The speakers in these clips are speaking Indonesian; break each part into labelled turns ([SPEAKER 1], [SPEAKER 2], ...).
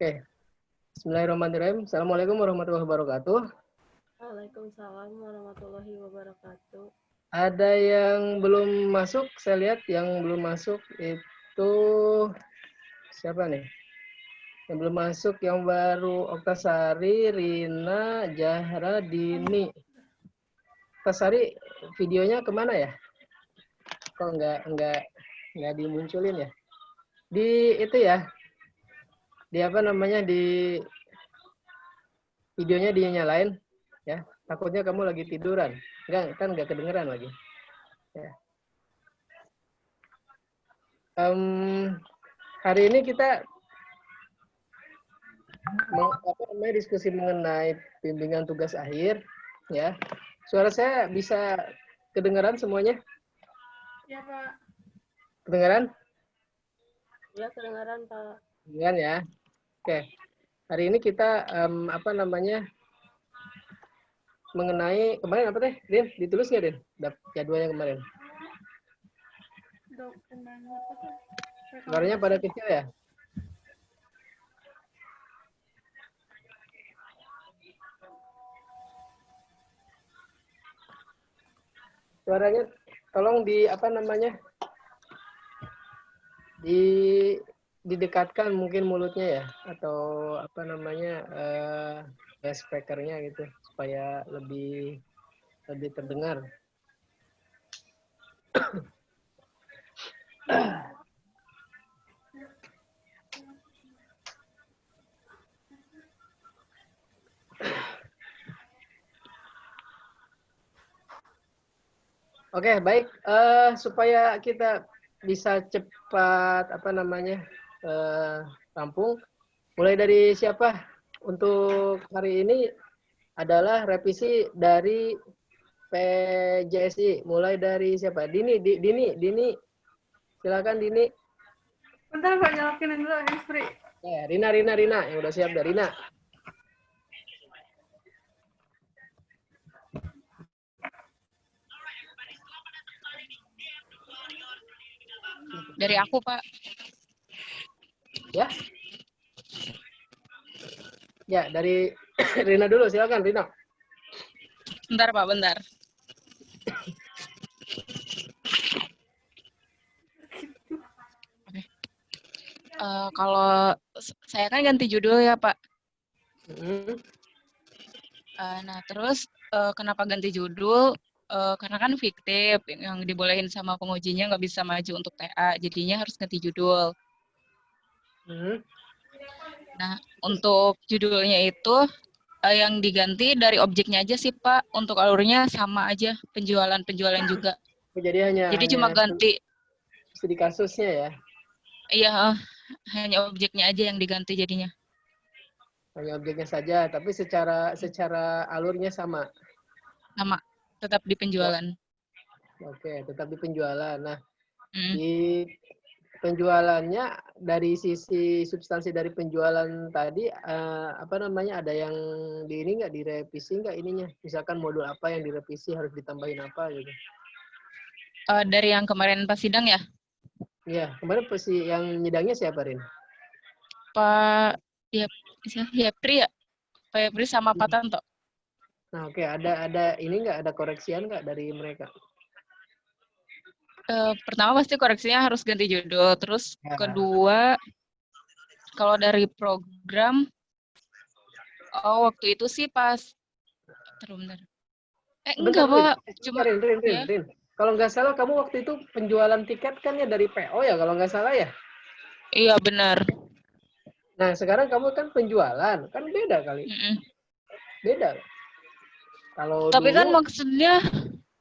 [SPEAKER 1] Oke. Bismillahirrahmanirrahim. Assalamualaikum warahmatullahi wabarakatuh.
[SPEAKER 2] Waalaikumsalam warahmatullahi wabarakatuh.
[SPEAKER 1] Ada yang belum masuk? Saya lihat yang belum masuk itu siapa nih? Yang belum masuk yang baru Oktasari, Rina, Jahra, Dini. Oktasari videonya kemana ya? Kok nggak dimunculin ya? Di itu ya? Di apa namanya? Di videonya dinyalain ya. Takutnya kamu lagi tiduran. Nggak kedengeran lagi. Ya. Hari ini kita diskusi mengenai bimbingan tugas akhir, ya. Suara saya bisa kedengaran semuanya?
[SPEAKER 2] Ya, Pak.
[SPEAKER 1] Kedengaran?
[SPEAKER 2] Ya, kedengaran, Pak.
[SPEAKER 1] Kedengaran ya. Oke. Hari ini kita mengenai kemarin apa teh? Din, ditulis nggak, Din? Jadwalnya kemarin.
[SPEAKER 2] Dokumen apa tuh?
[SPEAKER 1] Suaranya pada kecil ya? Suaranya tolong didekatkan mungkin mulutnya ya, atau speakernya gitu supaya lebih terdengar. Oke, baik. Supaya kita bisa cepat rampung. Mulai dari siapa? Untuk hari ini adalah revisi dari PJSI. Mulai dari siapa? Dini. Silakan Dini.
[SPEAKER 2] Bentar, Pak, nyalakin dulu handsfree.
[SPEAKER 1] Ya, Rina yang udah siap dari Rina.
[SPEAKER 3] Dari aku, Pak.
[SPEAKER 1] Ya. Ya, dari Rina dulu, silakan Rina.
[SPEAKER 3] Bentar, Pak, bentar. Oke. Kalau saya kan ganti judul ya, Pak. Nah, terus kenapa ganti judul? Karena kan fiktif, yang dibolehin sama pengujinya nggak bisa maju untuk TA, jadinya harus ganti judul. Nah, untuk judulnya itu yang diganti dari objeknya aja sih, Pak. Untuk alurnya sama aja, penjualan juga.
[SPEAKER 1] Jadi
[SPEAKER 3] cuma ganti
[SPEAKER 1] studi kasusnya ya?
[SPEAKER 3] Iya, hanya objeknya aja yang diganti jadinya.
[SPEAKER 1] Hanya objeknya saja, tapi secara alurnya sama.
[SPEAKER 3] Sama, tetap di penjualan.
[SPEAKER 1] Oke, tetap di penjualan. Nah, di penjualannya dari sisi substansi dari penjualan tadi ada yang direvisi nggak ininya? Misalkan modul apa yang direvisi harus ditambahin apa gitu?
[SPEAKER 3] Dari yang kemarin pas sidang ya?
[SPEAKER 1] Iya, kemarin yang nyidangnya siapa, Rin?
[SPEAKER 3] Pak Yapri ya? Pak Yapri sama Pak Tanto.
[SPEAKER 1] Nah, oke, ada ini nggak, ada koreksian nggak dari mereka?
[SPEAKER 3] Pertama pasti koreksinya harus ganti judul. Terus kedua, kalau dari program, waktu itu sih pas, bentar. Enggak, Pak. Cuma
[SPEAKER 1] Rin. Kalau nggak salah kamu waktu itu penjualan tiket kan ya dari PO ya, kalau nggak salah ya?
[SPEAKER 3] Iya, benar.
[SPEAKER 1] Nah, sekarang kamu kan penjualan, kan beda kali. Beda. Kalau
[SPEAKER 3] tapi
[SPEAKER 1] dulu,
[SPEAKER 3] kan maksudnya,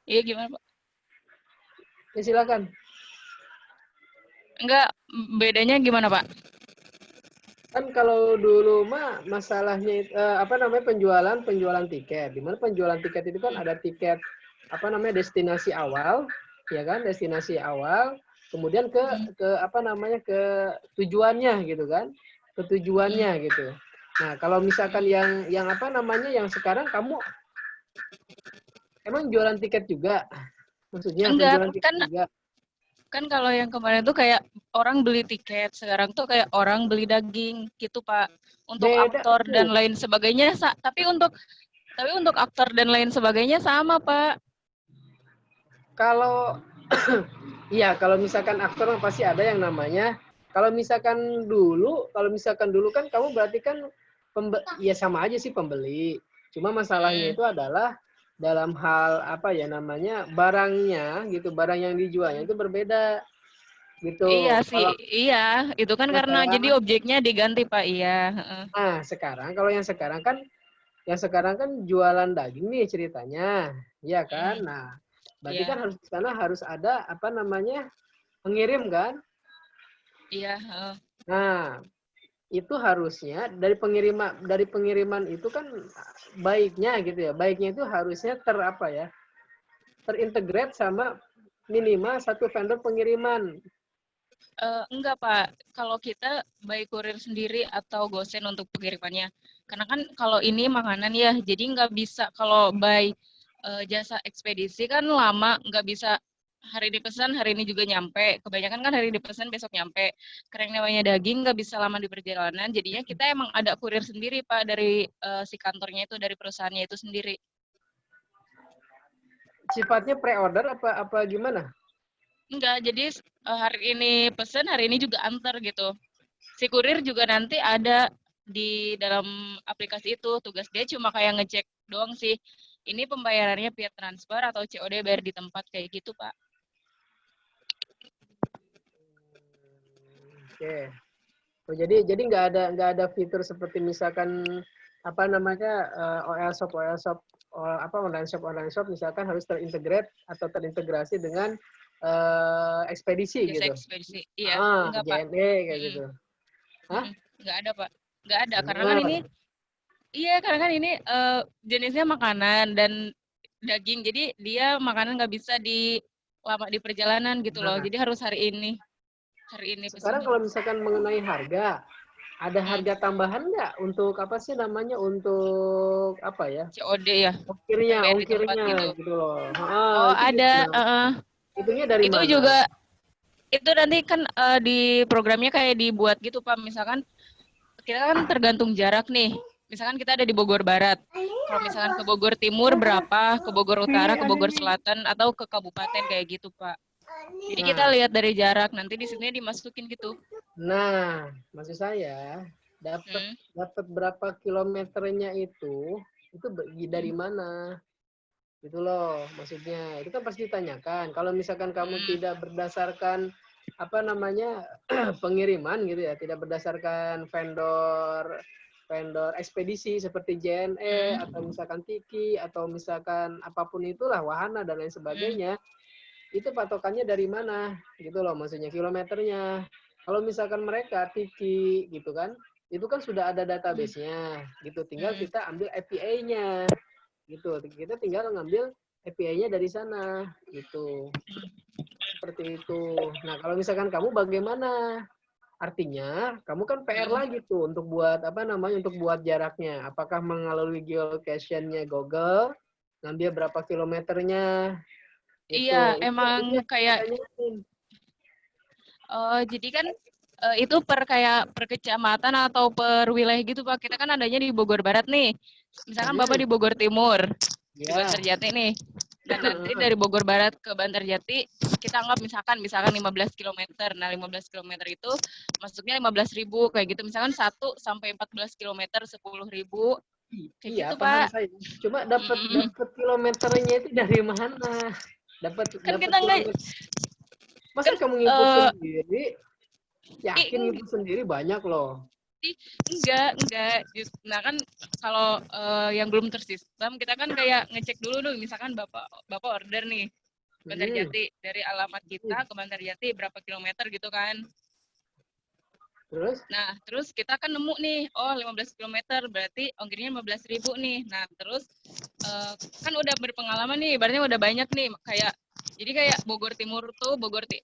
[SPEAKER 3] iya gimana, Pak?
[SPEAKER 1] Ya silakan.
[SPEAKER 3] Enggak, bedanya gimana, Pak?
[SPEAKER 1] Kan kalau dulu mah masalahnya penjualan tiket. Di mana penjualan tiket itu kan ada tiket destinasi awal, ya kan? Destinasi awal, kemudian ke tujuannya gitu kan? Ke tujuannya gitu. Nah, kalau misalkan yang sekarang kamu emang jualan tiket juga? Maksudnya
[SPEAKER 3] enggak,
[SPEAKER 1] penjualan tiket juga?
[SPEAKER 3] Kan kalau yang kemarin tuh kayak orang beli tiket, sekarang tuh kayak orang beli daging gitu, Pak. Untuk
[SPEAKER 1] Beda
[SPEAKER 3] aktor dan
[SPEAKER 1] tuh.
[SPEAKER 3] lain sebagainya, tapi untuk aktor dan lain sebagainya sama, Pak.
[SPEAKER 1] Kalau iya, kalau misalkan aktor mah pasti ada yang namanya. Kalau misalkan dulu kan kamu berarti kan ya sama aja sih pembeli. Cuma masalahnya
[SPEAKER 3] Hmm.
[SPEAKER 1] itu adalah dalam hal apa ya namanya barangnya gitu, barang yang dijualnya itu berbeda
[SPEAKER 3] Iya
[SPEAKER 1] gitu.
[SPEAKER 3] sih,
[SPEAKER 1] Kalau
[SPEAKER 3] iya. Itu kan karena jadi
[SPEAKER 1] sekarang,
[SPEAKER 3] objeknya diganti, Pak. Iya. Heeh.
[SPEAKER 1] kalau yang sekarang kan jualan daging nih ceritanya, iya kan?
[SPEAKER 3] Hmm.
[SPEAKER 1] Nah, berarti
[SPEAKER 3] Iya,
[SPEAKER 1] kan harus di sana harus ada apa namanya pengirim kan?
[SPEAKER 3] iya. Heeh.
[SPEAKER 1] Nah, itu harusnya dari pengiriman itu kan baiknya gitu ya. Baiknya itu harusnya apa ya? Terintegrate sama minimal satu vendor pengiriman.
[SPEAKER 3] Enggak, Pak. Kalau kita by kurir sendiri atau gosen untuk pengirimannya. Karena kan kalau ini makanan ya, jadi nggak bisa kalau by jasa ekspedisi kan lama, nggak bisa hari ini pesan, hari ini juga nyampe. Kebanyakan kan hari ini pesan, besok nyampe. Karena yang namanya daging nggak bisa lama di perjalanan, jadinya kita emang ada kurir sendiri, Pak, dari si kantornya itu, dari perusahaannya itu sendiri.
[SPEAKER 1] Sifatnya pre-order apa gimana?
[SPEAKER 3] Enggak, jadi hari ini pesan, hari ini juga antar gitu. Si kurir juga nanti ada di dalam aplikasi itu. Tugas dia cuma kayak ngecek doang sih. Ini pembayarannya via transfer atau COD bayar di tempat kayak gitu, Pak.
[SPEAKER 1] Oke. Oh, jadi nggak ada fitur seperti misalkan apa namanya OL shop apa online shop misalkan harus terintegrate atau terintegrasi dengan ekspedisi
[SPEAKER 3] Jasa
[SPEAKER 1] gitu.
[SPEAKER 3] ekspedisi. Iya, enggak, Pak.
[SPEAKER 1] JNE kayak
[SPEAKER 3] Mm-mm,
[SPEAKER 1] gitu. Hah?
[SPEAKER 3] mm-mm. Enggak ada, Pak. Enggak ada karena kan ini
[SPEAKER 1] Benar.
[SPEAKER 3] karena kan ini jenisnya makanan dan daging. Jadi dia makanan nggak bisa lama di perjalanan gitu loh.
[SPEAKER 1] Nah,
[SPEAKER 3] Jadi harus hari ini
[SPEAKER 1] sekarang
[SPEAKER 3] pesannya.
[SPEAKER 1] kalau misalkan mengenai harga, ada
[SPEAKER 3] Hmm.
[SPEAKER 1] harga tambahan nggak untuk apa sih namanya untuk apa ya?
[SPEAKER 3] COD ya, yang
[SPEAKER 1] Ongkirnya,
[SPEAKER 3] bayar di tempat
[SPEAKER 1] ongkirnya
[SPEAKER 3] gitu.
[SPEAKER 1] gitu loh.
[SPEAKER 3] Oh,
[SPEAKER 1] Itu
[SPEAKER 3] ada.
[SPEAKER 1] gimana? Itunya dari
[SPEAKER 3] Itu
[SPEAKER 1] mana?
[SPEAKER 3] juga itu nanti kan di programnya kayak dibuat gitu, Pak. Misalkan kita kan tergantung jarak nih. Misalkan kita ada di Bogor Barat. Kalau misalkan ke Bogor Timur berapa, ke Bogor Utara, ke Bogor Selatan, atau ke kabupaten kayak gitu, Pak. Jadi kita
[SPEAKER 1] Nah,
[SPEAKER 3] lihat dari jarak, nanti di sini dimasukin gitu.
[SPEAKER 1] Nah, maksud saya dapat
[SPEAKER 3] Hmm.
[SPEAKER 1] dapat berapa kilometernya itu dari
[SPEAKER 3] Hmm.
[SPEAKER 1] mana? Gitu loh, maksudnya. Itu kan pasti ditanyakan. Kalau misalkan kamu
[SPEAKER 3] Hmm.
[SPEAKER 1] tidak berdasarkan apa namanya pengiriman gitu ya, tidak berdasarkan vendor vendor ekspedisi seperti JNE
[SPEAKER 3] Hmm.
[SPEAKER 1] atau misalkan Tiki atau misalkan apapun itulah wahana dan lain
[SPEAKER 3] Hmm.
[SPEAKER 1] sebagainya, itu patokannya dari mana gitu loh maksudnya kilometernya. Kalau misalkan mereka Tiki gitu kan, itu kan sudah ada database-nya gitu, tinggal
[SPEAKER 3] Hmm.
[SPEAKER 1] kita ambil API-nya gitu, kita tinggal ngambil API-nya dari sana gitu, seperti itu. Nah kalau misalkan kamu bagaimana, artinya kamu kan PR
[SPEAKER 3] Hmm.
[SPEAKER 1] lagi tuh untuk buat apa namanya untuk buat jaraknya, apakah melalui geolocation-nya Google, ngambil berapa kilometernya
[SPEAKER 3] Iya,
[SPEAKER 1] gitu, itu
[SPEAKER 3] emang
[SPEAKER 1] yang
[SPEAKER 3] kayak
[SPEAKER 1] ditanyain.
[SPEAKER 3] jadi kan itu kayak per kecamatan atau per wilayah gitu, Pak. Kita kan adanya di Bogor Barat nih. Misalkan Bapak di Bogor Timur, di
[SPEAKER 1] Ya.
[SPEAKER 3] Bantarjati nih. Dan nanti dari Bogor Barat ke Bantarjati kita anggap misalkan 15 kilometer. Nah, 15 kilometer itu masuknya 15.000 kayak gitu. Misalkan 1 sampai 14 kilometer 10.000 kayak
[SPEAKER 1] Iya,
[SPEAKER 3] gitu,
[SPEAKER 1] paham
[SPEAKER 3] Pak.
[SPEAKER 1] saya. Cuma dapat
[SPEAKER 3] Mm-mm.
[SPEAKER 1] dapat kilometernya itu dari mana? Dapat
[SPEAKER 3] Kan
[SPEAKER 1] dapat
[SPEAKER 3] kita nggak
[SPEAKER 1] kilometer. Masa
[SPEAKER 3] kan
[SPEAKER 1] kamu nginput sendiri? Yakin
[SPEAKER 3] ih,
[SPEAKER 1] nginput sendiri banyak loh.
[SPEAKER 3] enggak. Nah kan kalau yang belum tersistem, kita kan kayak ngecek dulu dong. Misalkan bapak order nih
[SPEAKER 1] Hmm.
[SPEAKER 3] Bantarjati dari alamat kita ke Bantarjati berapa kilometer gitu kan.
[SPEAKER 1] Terus?
[SPEAKER 3] Nah terus kita kan nemu nih, oh 15 kilometer berarti ongkirnya 15.000 nih. Nah terus kan udah berpengalaman nih, berarti udah banyak nih kayak jadi kayak Bogor Timur tuh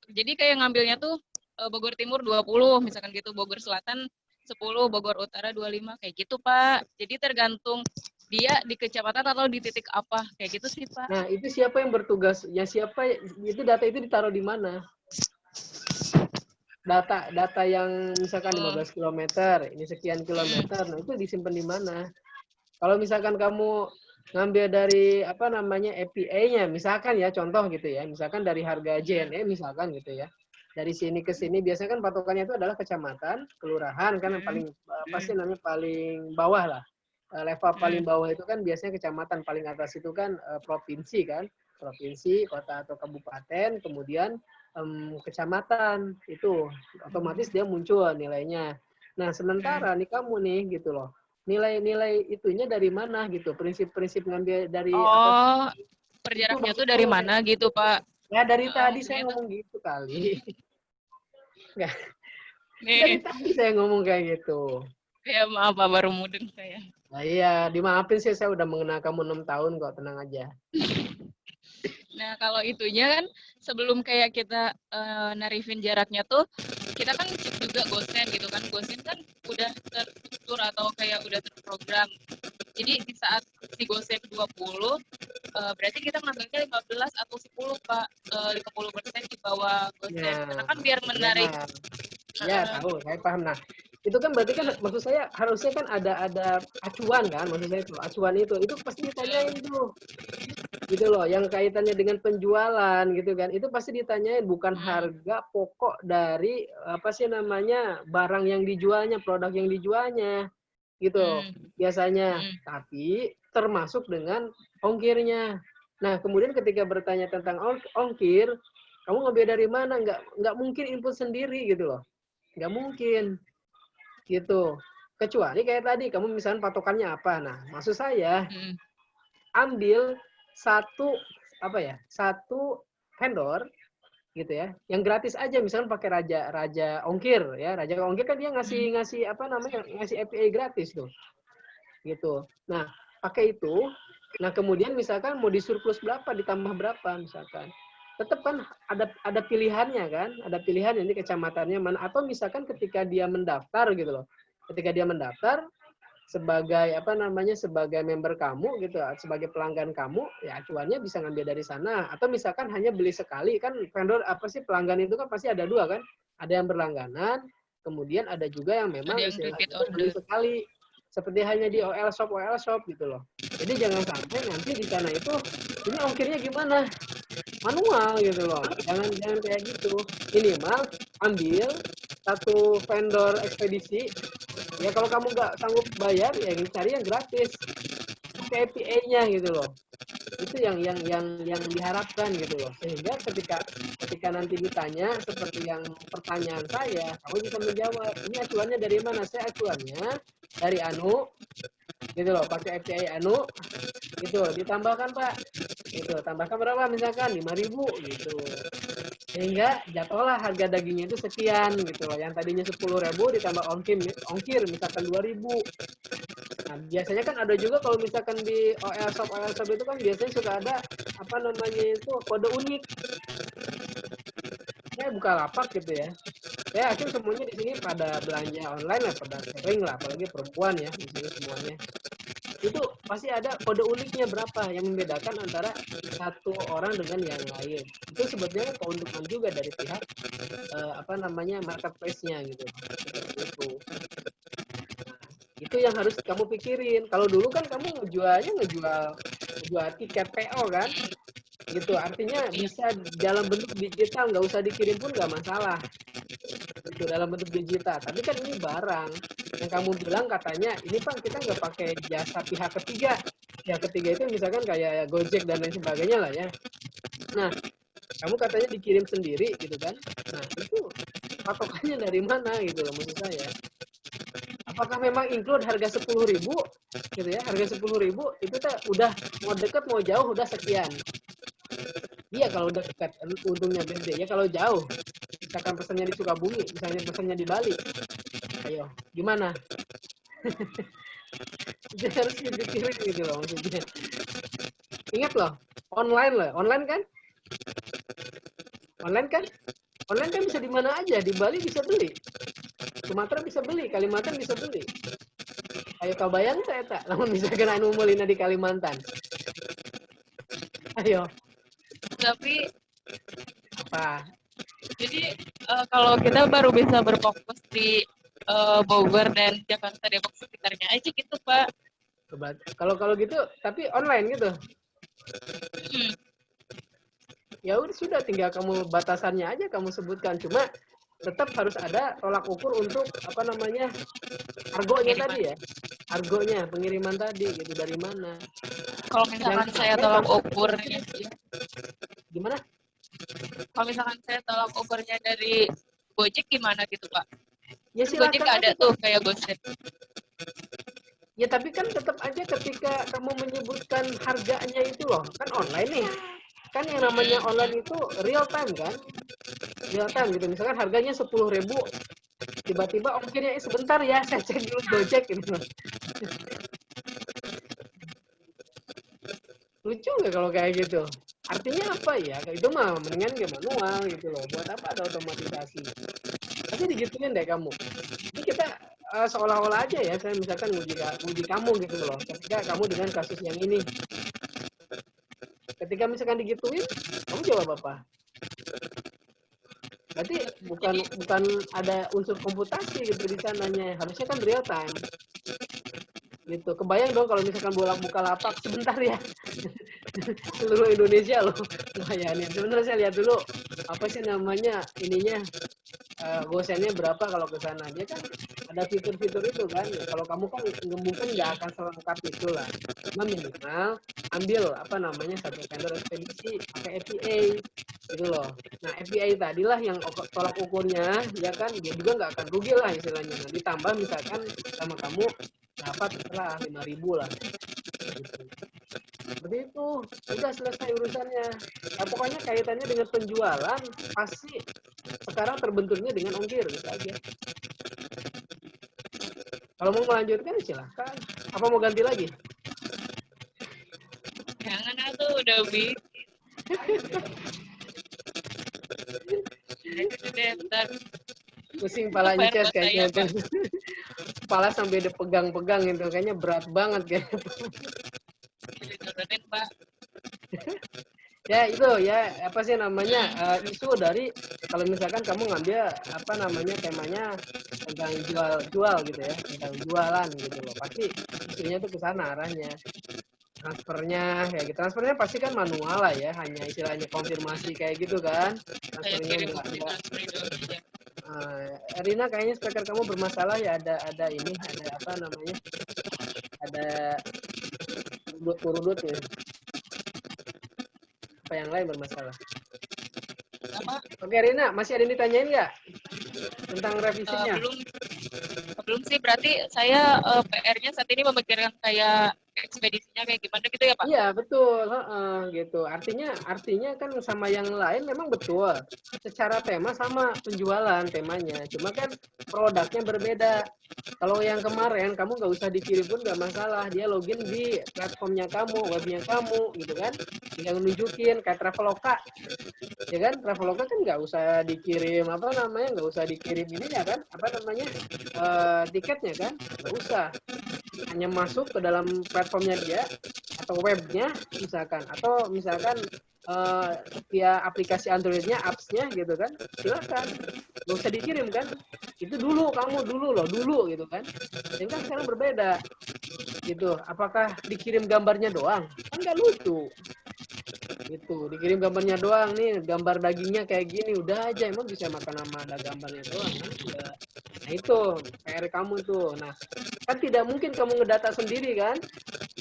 [SPEAKER 3] jadi kayak ngambilnya tuh Bogor Timur 20 misalkan gitu, Bogor Selatan 10, Bogor Utara 25 kayak gitu, Pak. Jadi tergantung dia di kecamatan atau di titik apa kayak gitu sih, Pak.
[SPEAKER 1] Nah, itu siapa yang bertugas? Ya siapa itu data itu ditaruh di mana? data yang misalkan
[SPEAKER 3] Oh.
[SPEAKER 1] 15 kilometer, ini sekian kilometer, nah itu disimpan di mana? Kalau misalkan kamu ngambil dari apa namanya APA-nya, misalkan ya contoh gitu ya, misalkan dari harga JNE misalkan gitu ya, dari sini ke sini biasanya kan patokannya itu adalah kecamatan, kelurahan kan yang paling apa sih namanya paling bawah lah. Level paling bawah itu kan biasanya kecamatan, paling atas itu kan provinsi kan, provinsi, kota atau kabupaten, kemudian kecamatan itu otomatis dia muncul nilainya. Nah sementara nih kamu nih gitu loh, nilai-nilai itunya dari mana gitu, prinsip-prinsip ngambil dari apa
[SPEAKER 3] Oh, per
[SPEAKER 1] itu
[SPEAKER 3] jaraknya
[SPEAKER 1] maksud
[SPEAKER 3] tuh dari
[SPEAKER 1] saya.
[SPEAKER 3] mana gitu, Pak?
[SPEAKER 1] Ya dari tadi saya
[SPEAKER 3] Maksudnya tuh
[SPEAKER 1] ngomong gitu kali. Nggak, dari
[SPEAKER 3] nih,
[SPEAKER 1] tadi saya ngomong kayak gitu.
[SPEAKER 3] ya maaf Pak, baru mudeng saya.
[SPEAKER 1] Nah iya, dimaafin sih, saya udah mengenal kamu 6 tahun kok, tenang aja.
[SPEAKER 3] Nah, kalau itunya kan sebelum kayak kita narifin jaraknya tuh, kita kan cek juga gosen gitu kan. Gosen kan udah terstruktur atau kayak udah terprogram. Jadi di saat si gosen 20, berarti kita ngambilnya 15 atau 10, Pak. 50% di bawah gosen. Karena
[SPEAKER 1] Nah,
[SPEAKER 3] kan biar
[SPEAKER 1] ya,
[SPEAKER 3] menarik.
[SPEAKER 1] ya tahu, saya paham. Nah, itu kan berarti kan maksud saya harusnya kan ada acuan kan, maksud saya itu acuan itu pasti ditanyain tuh, gitu loh, yang kaitannya dengan penjualan gitu kan, itu pasti ditanyain bukan harga pokok dari apa sih namanya barang yang dijualnya, produk yang dijualnya, gitu biasanya, tapi termasuk dengan ongkirnya. Nah, kemudian ketika bertanya tentang ongkir, kamu ngambil dari mana? Nggak mungkin input sendiri gitu loh. Nggak mungkin gitu. Kecuali kayak tadi, kamu misalnya patokannya apa. Nah, maksud saya, ambil satu vendor gitu ya, yang gratis aja, misalnya pakai raja ongkir ya. Raja ongkir kan dia ngasih apa namanya, ngasih API gratis tuh. Gitu. Nah, pakai itu. Nah, kemudian misalkan mau disurplus berapa, ditambah berapa misalkan. Tetap kan ada pilihannya kan, ada pilihan ini kecamatannya mana, atau misalkan ketika dia mendaftar gitu loh. Ketika dia mendaftar sebagai apa namanya, sebagai member kamu gitu, sebagai pelanggan kamu, ya acuannya bisa ngambil dari sana. Atau misalkan hanya beli sekali, kan vendor apa sih, pelanggan itu kan pasti ada dua kan, ada yang berlangganan, kemudian ada juga yang memang
[SPEAKER 3] Ada yang
[SPEAKER 1] istilahnya
[SPEAKER 3] repeat
[SPEAKER 1] itu beli
[SPEAKER 3] order.
[SPEAKER 1] sekali, seperti hanya di OL shop gitu loh. Jadi jangan sampai nanti di sana itu ini ongkirnya gimana, manual gitu loh. Jangan kayak gitu. Minimal ambil satu vendor ekspedisi. Ya kalau kamu nggak sanggup bayar, ya cari yang gratis. Pakai API-nya gitu loh. Itu yang diharapkan gitu loh. Sehingga ketika nanti ditanya seperti yang pertanyaan saya, kamu bisa menjawab. Ini acuannya dari mana? Saya acuannya dari Anu gitu loh, pakai API Anu gitu, ditambahkan Pak gitu, tambahkan berapa misalkan 5.000 gitu, sehingga jatuhlah harga dagingnya itu sekian gitu loh, yang tadinya 10.000 ditambah ongkir misalkan 2.000. Nah biasanya kan ada juga kalau misalkan di OL shop itu kan biasanya suka ada apa namanya itu kode unik. Saya buka lapak gitu ya, saya yakin semuanya di sini pada belanja online lah, pada sering lah, apalagi perempuan ya di sini semuanya. Itu pasti ada kode uniknya berapa yang membedakan antara satu orang dengan yang lain. Itu sebetulnya keuntungan juga dari pihak apa namanya marketplace-nya gitu. Seperti itu. Nah, itu yang harus kamu pikirin. Kalau dulu kan kamu ngejual tiket PO kan, gitu. Artinya bisa dalam bentuk digital, nggak usah dikirim pun nggak masalah. Itu dalam bentuk digital. Tapi kan ini barang yang kamu bilang katanya ini Pak kita nggak pakai jasa pihak ketiga. Pihak ketiga itu misalkan kayak Gojek dan lain sebagainya lah ya. Nah, kamu katanya dikirim sendiri gitu kan. Nah, itu patokannya dari mana gitu loh maksud saya. Apakah memang include harga 10.000 gitu ya? Harga 10.000 itu udah mau deket mau jauh udah sekian. Iya kalau udah dekat untungnya gede ya, kalau jauh misalkan pesannya di Sukabumi, misalnya pesannya di Bali, ayo gimana? Itu harus dipikirin gitu loh maksudnya. Ingat loh, online kan? Online kan bisa di mana aja, di Bali bisa beli, Sumatera bisa beli, Kalimantan bisa beli. Ayo kau bayang saya tak, namun misalkan anu mulina di Kalimantan. Ayo.
[SPEAKER 3] Tapi
[SPEAKER 1] Apa?
[SPEAKER 3] jadi Kalau kita baru bisa berfokus di Bogor dan Jakarta Depok sekitarnya aja gitu Pak.
[SPEAKER 1] Kalau gitu, tapi online gitu.
[SPEAKER 3] Hmm.
[SPEAKER 1] Ya udah sudah, tinggal kamu batasannya aja kamu sebutkan. Cuma tetap harus ada tolak ukur untuk apa namanya argonya
[SPEAKER 3] Pengiriman.
[SPEAKER 1] tadi ya, argonya pengiriman tadi gitu dari mana.
[SPEAKER 3] Kalau misalkan saya tolak ukurnya,
[SPEAKER 1] gimana?
[SPEAKER 3] Kalau misalkan saya tolak ukurnya dari Gojek gimana gitu Pak?
[SPEAKER 1] Ya
[SPEAKER 3] Gojek
[SPEAKER 1] silakan
[SPEAKER 3] ada
[SPEAKER 1] aja
[SPEAKER 3] tuh kayak GoSend.
[SPEAKER 1] Ya tapi kan tetap aja ketika kamu menyebutkan harganya itu loh, kan online nih. Kan yang namanya online itu real time kan? Real time gitu. Misalkan harganya 10.000, tiba-tiba ongkirnya sebentar ya, saya cek dulu Gojek gitu. Lucu nggak kalau kayak gitu? Artinya apa ya? Itu mah mendingan nggak manual gitu loh. Buat apa ada otomatisasi? Tapi digituin deh kamu. Ini kita seolah-olah aja ya, saya misalkan uji kamu gitu loh. Ketika kamu dengan kasus yang ini, ketika misalkan digituin, kamu jawab apa? Berarti bukan ada unsur komputasi gitu di sananya. Harusnya kan real time. Gitu. Kebayang dong kalau misalkan bolak Bukalapak sebentar ya. Seluruh Indonesia loh layanin. Sebentar saya lihat dulu apa sih namanya ininya, gosennya berapa kalau ke sana. Dia kan ada fitur-fitur itu kan. Kalau kamu kan mungkin nggak akan selengkap itu lah. Cuma minimal ambil apa namanya satu vendor ekspedisi pakai API gitu loh. Nah API tadilah yang tolak ukurnya, ya kan dia juga nggak akan rugi lah istilahnya. Nah, ditambah misalkan sama kamu dapat lah 5.000 lah. Gitu. Seperti itu, udah selesai urusannya. Nah, pokoknya kaitannya dengan penjualan pasti sekarang terbenturnya dengan ongkir gitu aja. Kalau mau melanjutkan silahkan. Apa mau ganti lagi?
[SPEAKER 3] Jangan tuh udah habis.
[SPEAKER 1] Pusing pala Inces kayaknya tuh. Kepala sampai dipegang-pegang itu kayaknya berat banget kayaknya.
[SPEAKER 3] Diturunin Pak.
[SPEAKER 1] Ya itu ya apa sih namanya isu dari kalau misalkan kamu ngambil apa namanya temanya tentang jual gitu ya, tentang jualan gitu loh, pasti isunya tuh ke sana arahnya. Transfernya pasti kan manual lah ya, hanya istilahnya konfirmasi kayak gitu kan,
[SPEAKER 3] Saya
[SPEAKER 1] transfernya
[SPEAKER 3] kirim
[SPEAKER 1] enggak.
[SPEAKER 3] transfer Indonesia.
[SPEAKER 1] Rina kayaknya speaker kamu bermasalah ya, ada ini, ada apa namanya, ada rudut ya. Apa yang lain bermasalah? Oke Rina, masih ada yang ditanyain nggak tentang revisinya?
[SPEAKER 3] Belum sih, berarti saya PR-nya saat ini memikirkan kayak ekspedisinya kayak gimana gitu ya Pak?
[SPEAKER 1] Iya betul, gitu. Artinya kan sama yang lain memang betul. Secara tema sama penjualan temanya, cuma kan produknya berbeda. Kalau yang kemarin kamu nggak usah dikirim pun nggak masalah, dia login di platformnya kamu, webnya kamu, gitu kan? Tinggal nunjukin kayak Traveloka, ya kan? Traveloka kan nggak usah dikirim apa namanya, nggak usah dikirim ininya kan? Apa namanya tiketnya kan? Nggak usah. Hanya masuk ke dalam platformnya dia atau webnya misalkan, atau misalkan via aplikasi Androidnya, appsnya gitu kan, silakan, nggak usah dikirim kan. Itu dulu dulu gitu kan. Ini kan sekarang berbeda gitu. Apakah dikirim gambarnya doang? Kan nggak lucu gitu, dikirim gambarnya doang, nih gambar dagingnya kayak gini, udah aja, emang bisa makan sama ada gambarnya doang kan? Enggak. Nah itu PR kamu tuh. Nah kan tidak mungkin kamu ngedata sendiri kan,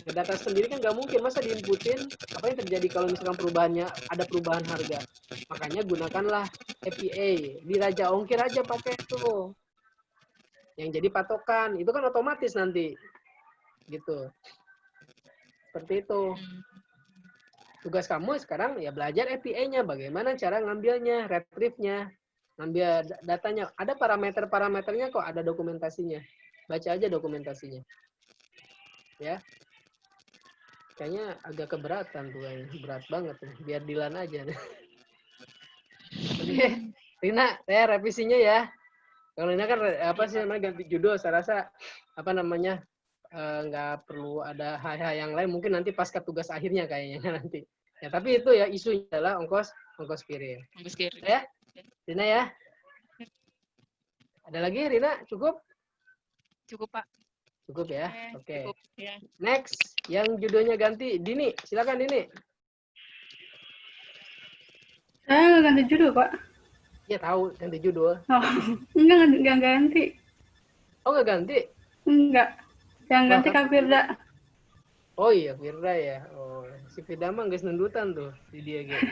[SPEAKER 1] ngedata sendiri kan nggak mungkin, masa diinputin apa yang terjadi kalau misalkan ada perubahan harga. Makanya gunakanlah API, di Raja Ongkir aja pakai tuh yang jadi patokan, itu kan otomatis nanti gitu. Seperti itu. Tugas kamu sekarang ya belajar API-nya, bagaimana cara ngambilnya, retrieve-nya, ngambil datanya. Ada parameternya kok, ada dokumentasinya. Baca aja dokumentasinya. Ya. Kayaknya agak keberatan tuh, berat banget tuh. Biar Dilan aja. Oke, Rina, ya revisinya ya. Kalau ini kan apa sih namanya, ganti judul, saya rasa apa namanya nggak perlu ada hal-hal yang lain. Mungkin nanti pasca tugas akhirnya kayaknya nanti. Ya, tapi itu ya isunya adalah ongkos kirim. Ya, Rina ya. Ada lagi Rina? Cukup?
[SPEAKER 3] Cukup, Pak.
[SPEAKER 1] Cukup ya. Oke.
[SPEAKER 3] Cukup ya.
[SPEAKER 1] Next, yang judulnya ganti. Dini, silakan Dini.
[SPEAKER 2] Saya nggak ganti judul, Pak.
[SPEAKER 1] Ya tahu ganti judul.
[SPEAKER 2] Oh, enggak ganti.
[SPEAKER 1] Oh nggak ganti?
[SPEAKER 2] Enggak. Yang
[SPEAKER 1] Wah,
[SPEAKER 2] ganti
[SPEAKER 1] kan-
[SPEAKER 2] Kak Firda.
[SPEAKER 1] Oh iya Firda ya. Oh si Firda mah nggak nundutan tuh di dia gitu.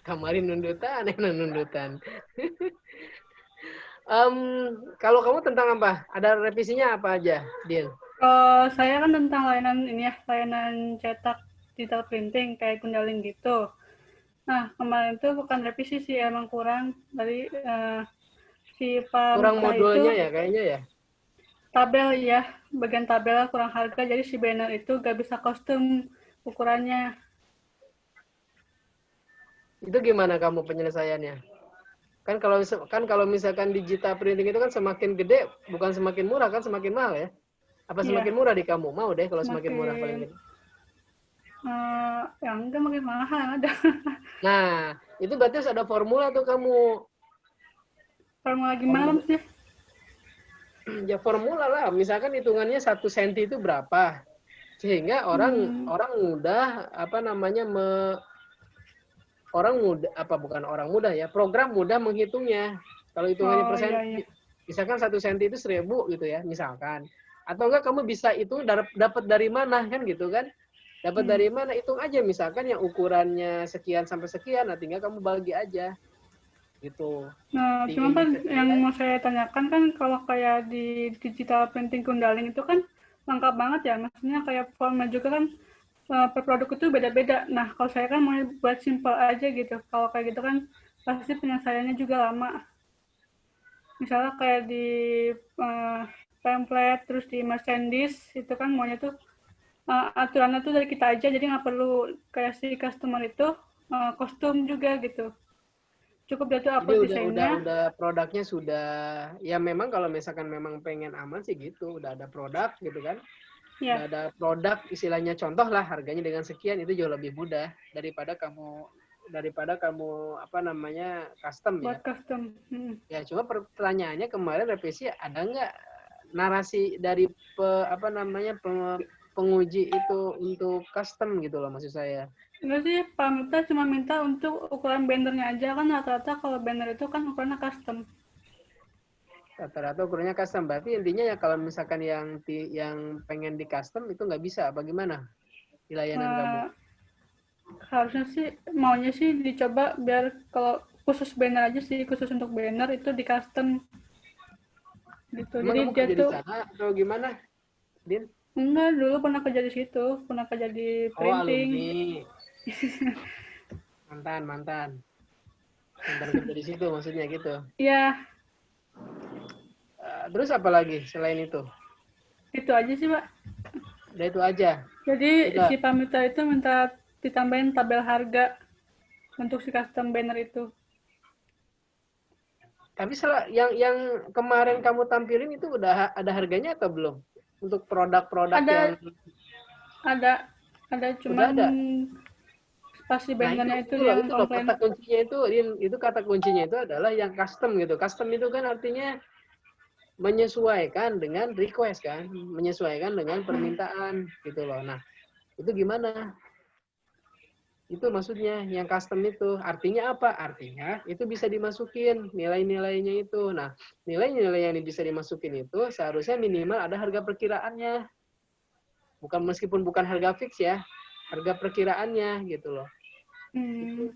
[SPEAKER 1] Kamarin nundutan, enak nundutan. Kalau kamu tentang apa? Ada revisinya apa aja, Din?
[SPEAKER 2] Saya kan tentang layanan ini ya, layanan cetak digital printing kayak Kundaling gitu. Nah, kemarin itu bukan revisi sih, emang kurang dari si Pak
[SPEAKER 1] Kurang
[SPEAKER 2] Miftah itu
[SPEAKER 1] modulnya ya kayaknya ya.
[SPEAKER 2] tabel ya, bagian tabel kurang harga, jadi si banner itu gak bisa kostum ukurannya.
[SPEAKER 1] Itu gimana kamu penyelesaiannya? Kan kalau misalkan digital printing itu kan semakin gede bukan semakin murah kan semakin mahal ya. Apa
[SPEAKER 2] Iya.
[SPEAKER 1] semakin murah di kamu? Mau deh kalau semakin murah paling gede.
[SPEAKER 2] Yang enggak makin mahal yang ada.
[SPEAKER 1] Nah, itu berarti harus ada formula tuh kamu.
[SPEAKER 2] Formula gimana sih?
[SPEAKER 1] Ya formula lah, misalkan hitungannya 1 senti itu berapa. Sehingga orang mudah program mudah menghitungnya. Kalau hitungannya persen,
[SPEAKER 2] Iya.
[SPEAKER 1] misalkan 1 senti itu 1.000 gitu ya, misalkan. Atau enggak kamu bisa itu dapat dari mana kan gitu kan? Dapat dari mana? Hitung aja misalkan yang ukurannya sekian sampai sekian, nah tinggal kamu bagi aja. Gitu.
[SPEAKER 2] Nah, cuma kan yang mau saya tanyakan kan kalau kayak di digital printing Kundaling itu kan lengkap banget ya, maksudnya kayak format juga kan per produk itu beda-beda. Nah, kalau saya kan mau buat simple aja gitu. Kalau kayak gitu kan pasti penyelesaiannya juga lama. Misalnya kayak di template, terus di merchandise, itu kan maunya tuh aturannya tuh dari kita aja, jadi nggak perlu kayak si customer itu kostum juga gitu. Cukup dia tuh upload desainnya.
[SPEAKER 1] Udah produknya sudah, ya memang kalau misalkan memang pengen aman sih gitu, udah ada produk gitu kan.
[SPEAKER 2] Ya.
[SPEAKER 1] Udah ada produk istilahnya contoh lah harganya dengan sekian itu jauh lebih mudah daripada kamu custom
[SPEAKER 2] buat
[SPEAKER 1] ya.
[SPEAKER 2] Custom.
[SPEAKER 1] Ya cuma pertanyaannya kemarin revisi ada nggak narasi dari penguji itu untuk custom gitu loh maksud saya.
[SPEAKER 2] Enggak sih, Pak Miftah cuma minta untuk ukuran bannernya aja, kan rata-rata kalau banner itu kan ukurannya custom.
[SPEAKER 1] Rata-rata ukurannya custom, berarti intinya ya kalau misalkan yang pengen di custom itu nggak bisa, bagaimana di layanan kamu?
[SPEAKER 2] Harusnya sih, maunya sih dicoba biar kalau khusus banner aja sih, khusus untuk banner itu di custom. Gitu.
[SPEAKER 1] Emang
[SPEAKER 2] jadi
[SPEAKER 1] kamu
[SPEAKER 2] dia
[SPEAKER 1] kerja
[SPEAKER 2] tuh
[SPEAKER 1] di sana atau gimana, Din?
[SPEAKER 2] Enggak, dulu pernah kerja di situ, pernah kerja di printing.
[SPEAKER 1] Oh, alumni. mantan kerja di situ maksudnya gitu.
[SPEAKER 2] Iya.
[SPEAKER 1] Terus apa lagi selain itu?
[SPEAKER 2] Itu aja sih, Pak.
[SPEAKER 1] Udah itu aja.
[SPEAKER 2] Jadi si Pak Miftah itu minta ditambahin tabel harga untuk si custom banner itu.
[SPEAKER 1] Tapi yang kemarin kamu tampilin itu udah ada harganya atau belum? Untuk produk-produk yang
[SPEAKER 2] ada cuman pasti bannernya itu yang komplain.
[SPEAKER 1] Kata kuncinya itu adalah yang custom gitu. Custom itu kan artinya menyesuaikan dengan request kan, menyesuaikan dengan permintaan gitu loh. Nah, itu gimana? Itu maksudnya yang custom itu. Artinya apa? Artinya itu bisa dimasukin nilai-nilainya itu. Nah, nilai-nilai yang bisa dimasukin itu seharusnya minimal ada harga perkiraannya. Meskipun bukan harga fix ya, harga perkiraannya gitu loh. Gitu.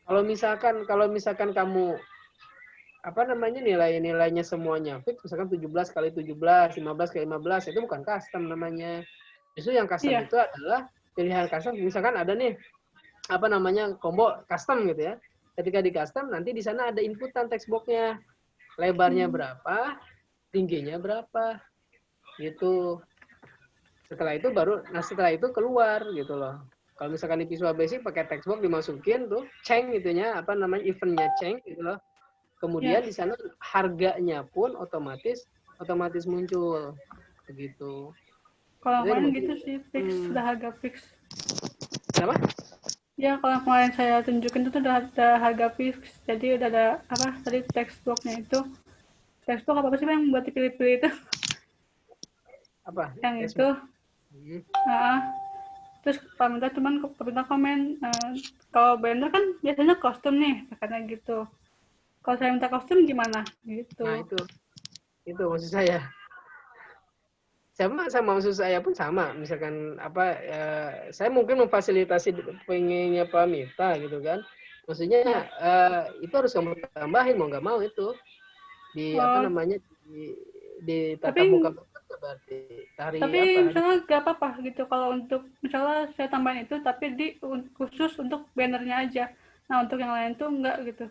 [SPEAKER 1] Kalau misalkan kamu nilai-nilainya semuanya fix, misalkan 17 kali 17, 15 kali 15, itu bukan custom namanya. Justru yang custom itu adalah pilihan custom. Misalkan ada nih combo custom gitu ya. Ketika di custom nanti di sana ada inputan text box-nya. Lebarnya berapa, tingginya berapa. Gitu. Setelah itu keluar gitu loh. Kalau misalkan di Visual Basic pakai text box dimasukin tuh, eventnya change gitu loh. Kemudian di sana harganya pun otomatis muncul begitu.
[SPEAKER 2] Kalau kemarin gitu sih fix, sudah harga fix.
[SPEAKER 1] Kenapa?
[SPEAKER 2] Ya, kalau yang kemarin saya tunjukin itu tuh udah ada harga fix. Jadi udah ada apa tadi textbooknya itu. Textbook apa sih Pak, yang buat dipilih-pilih itu?
[SPEAKER 1] Apa?
[SPEAKER 2] Yang itu.
[SPEAKER 1] Facebook. Hmm.
[SPEAKER 2] Heeh. Terus pemerintah cuman pemerintah komen kalau Blender kan biasanya kostum nih, katanya gitu. Kalau saya minta kostum gimana? Gitu.
[SPEAKER 1] Nah, itu maksud saya. Sama maksud saya pun sama. Misalkan apa saya mungkin memfasilitasi pengennya Pak Mita gitu kan. Maksudnya itu harus kamu tambahin mau nggak mau itu di apa
[SPEAKER 2] Oh,
[SPEAKER 1] namanya di tatap
[SPEAKER 2] tapi
[SPEAKER 1] muka berarti hari
[SPEAKER 2] tapi
[SPEAKER 1] apa?
[SPEAKER 2] misalnya gak apa-apa gitu kalau untuk misalnya saya tambahin itu tapi khusus untuk bannernya aja. Nah, untuk yang lain tuh enggak gitu.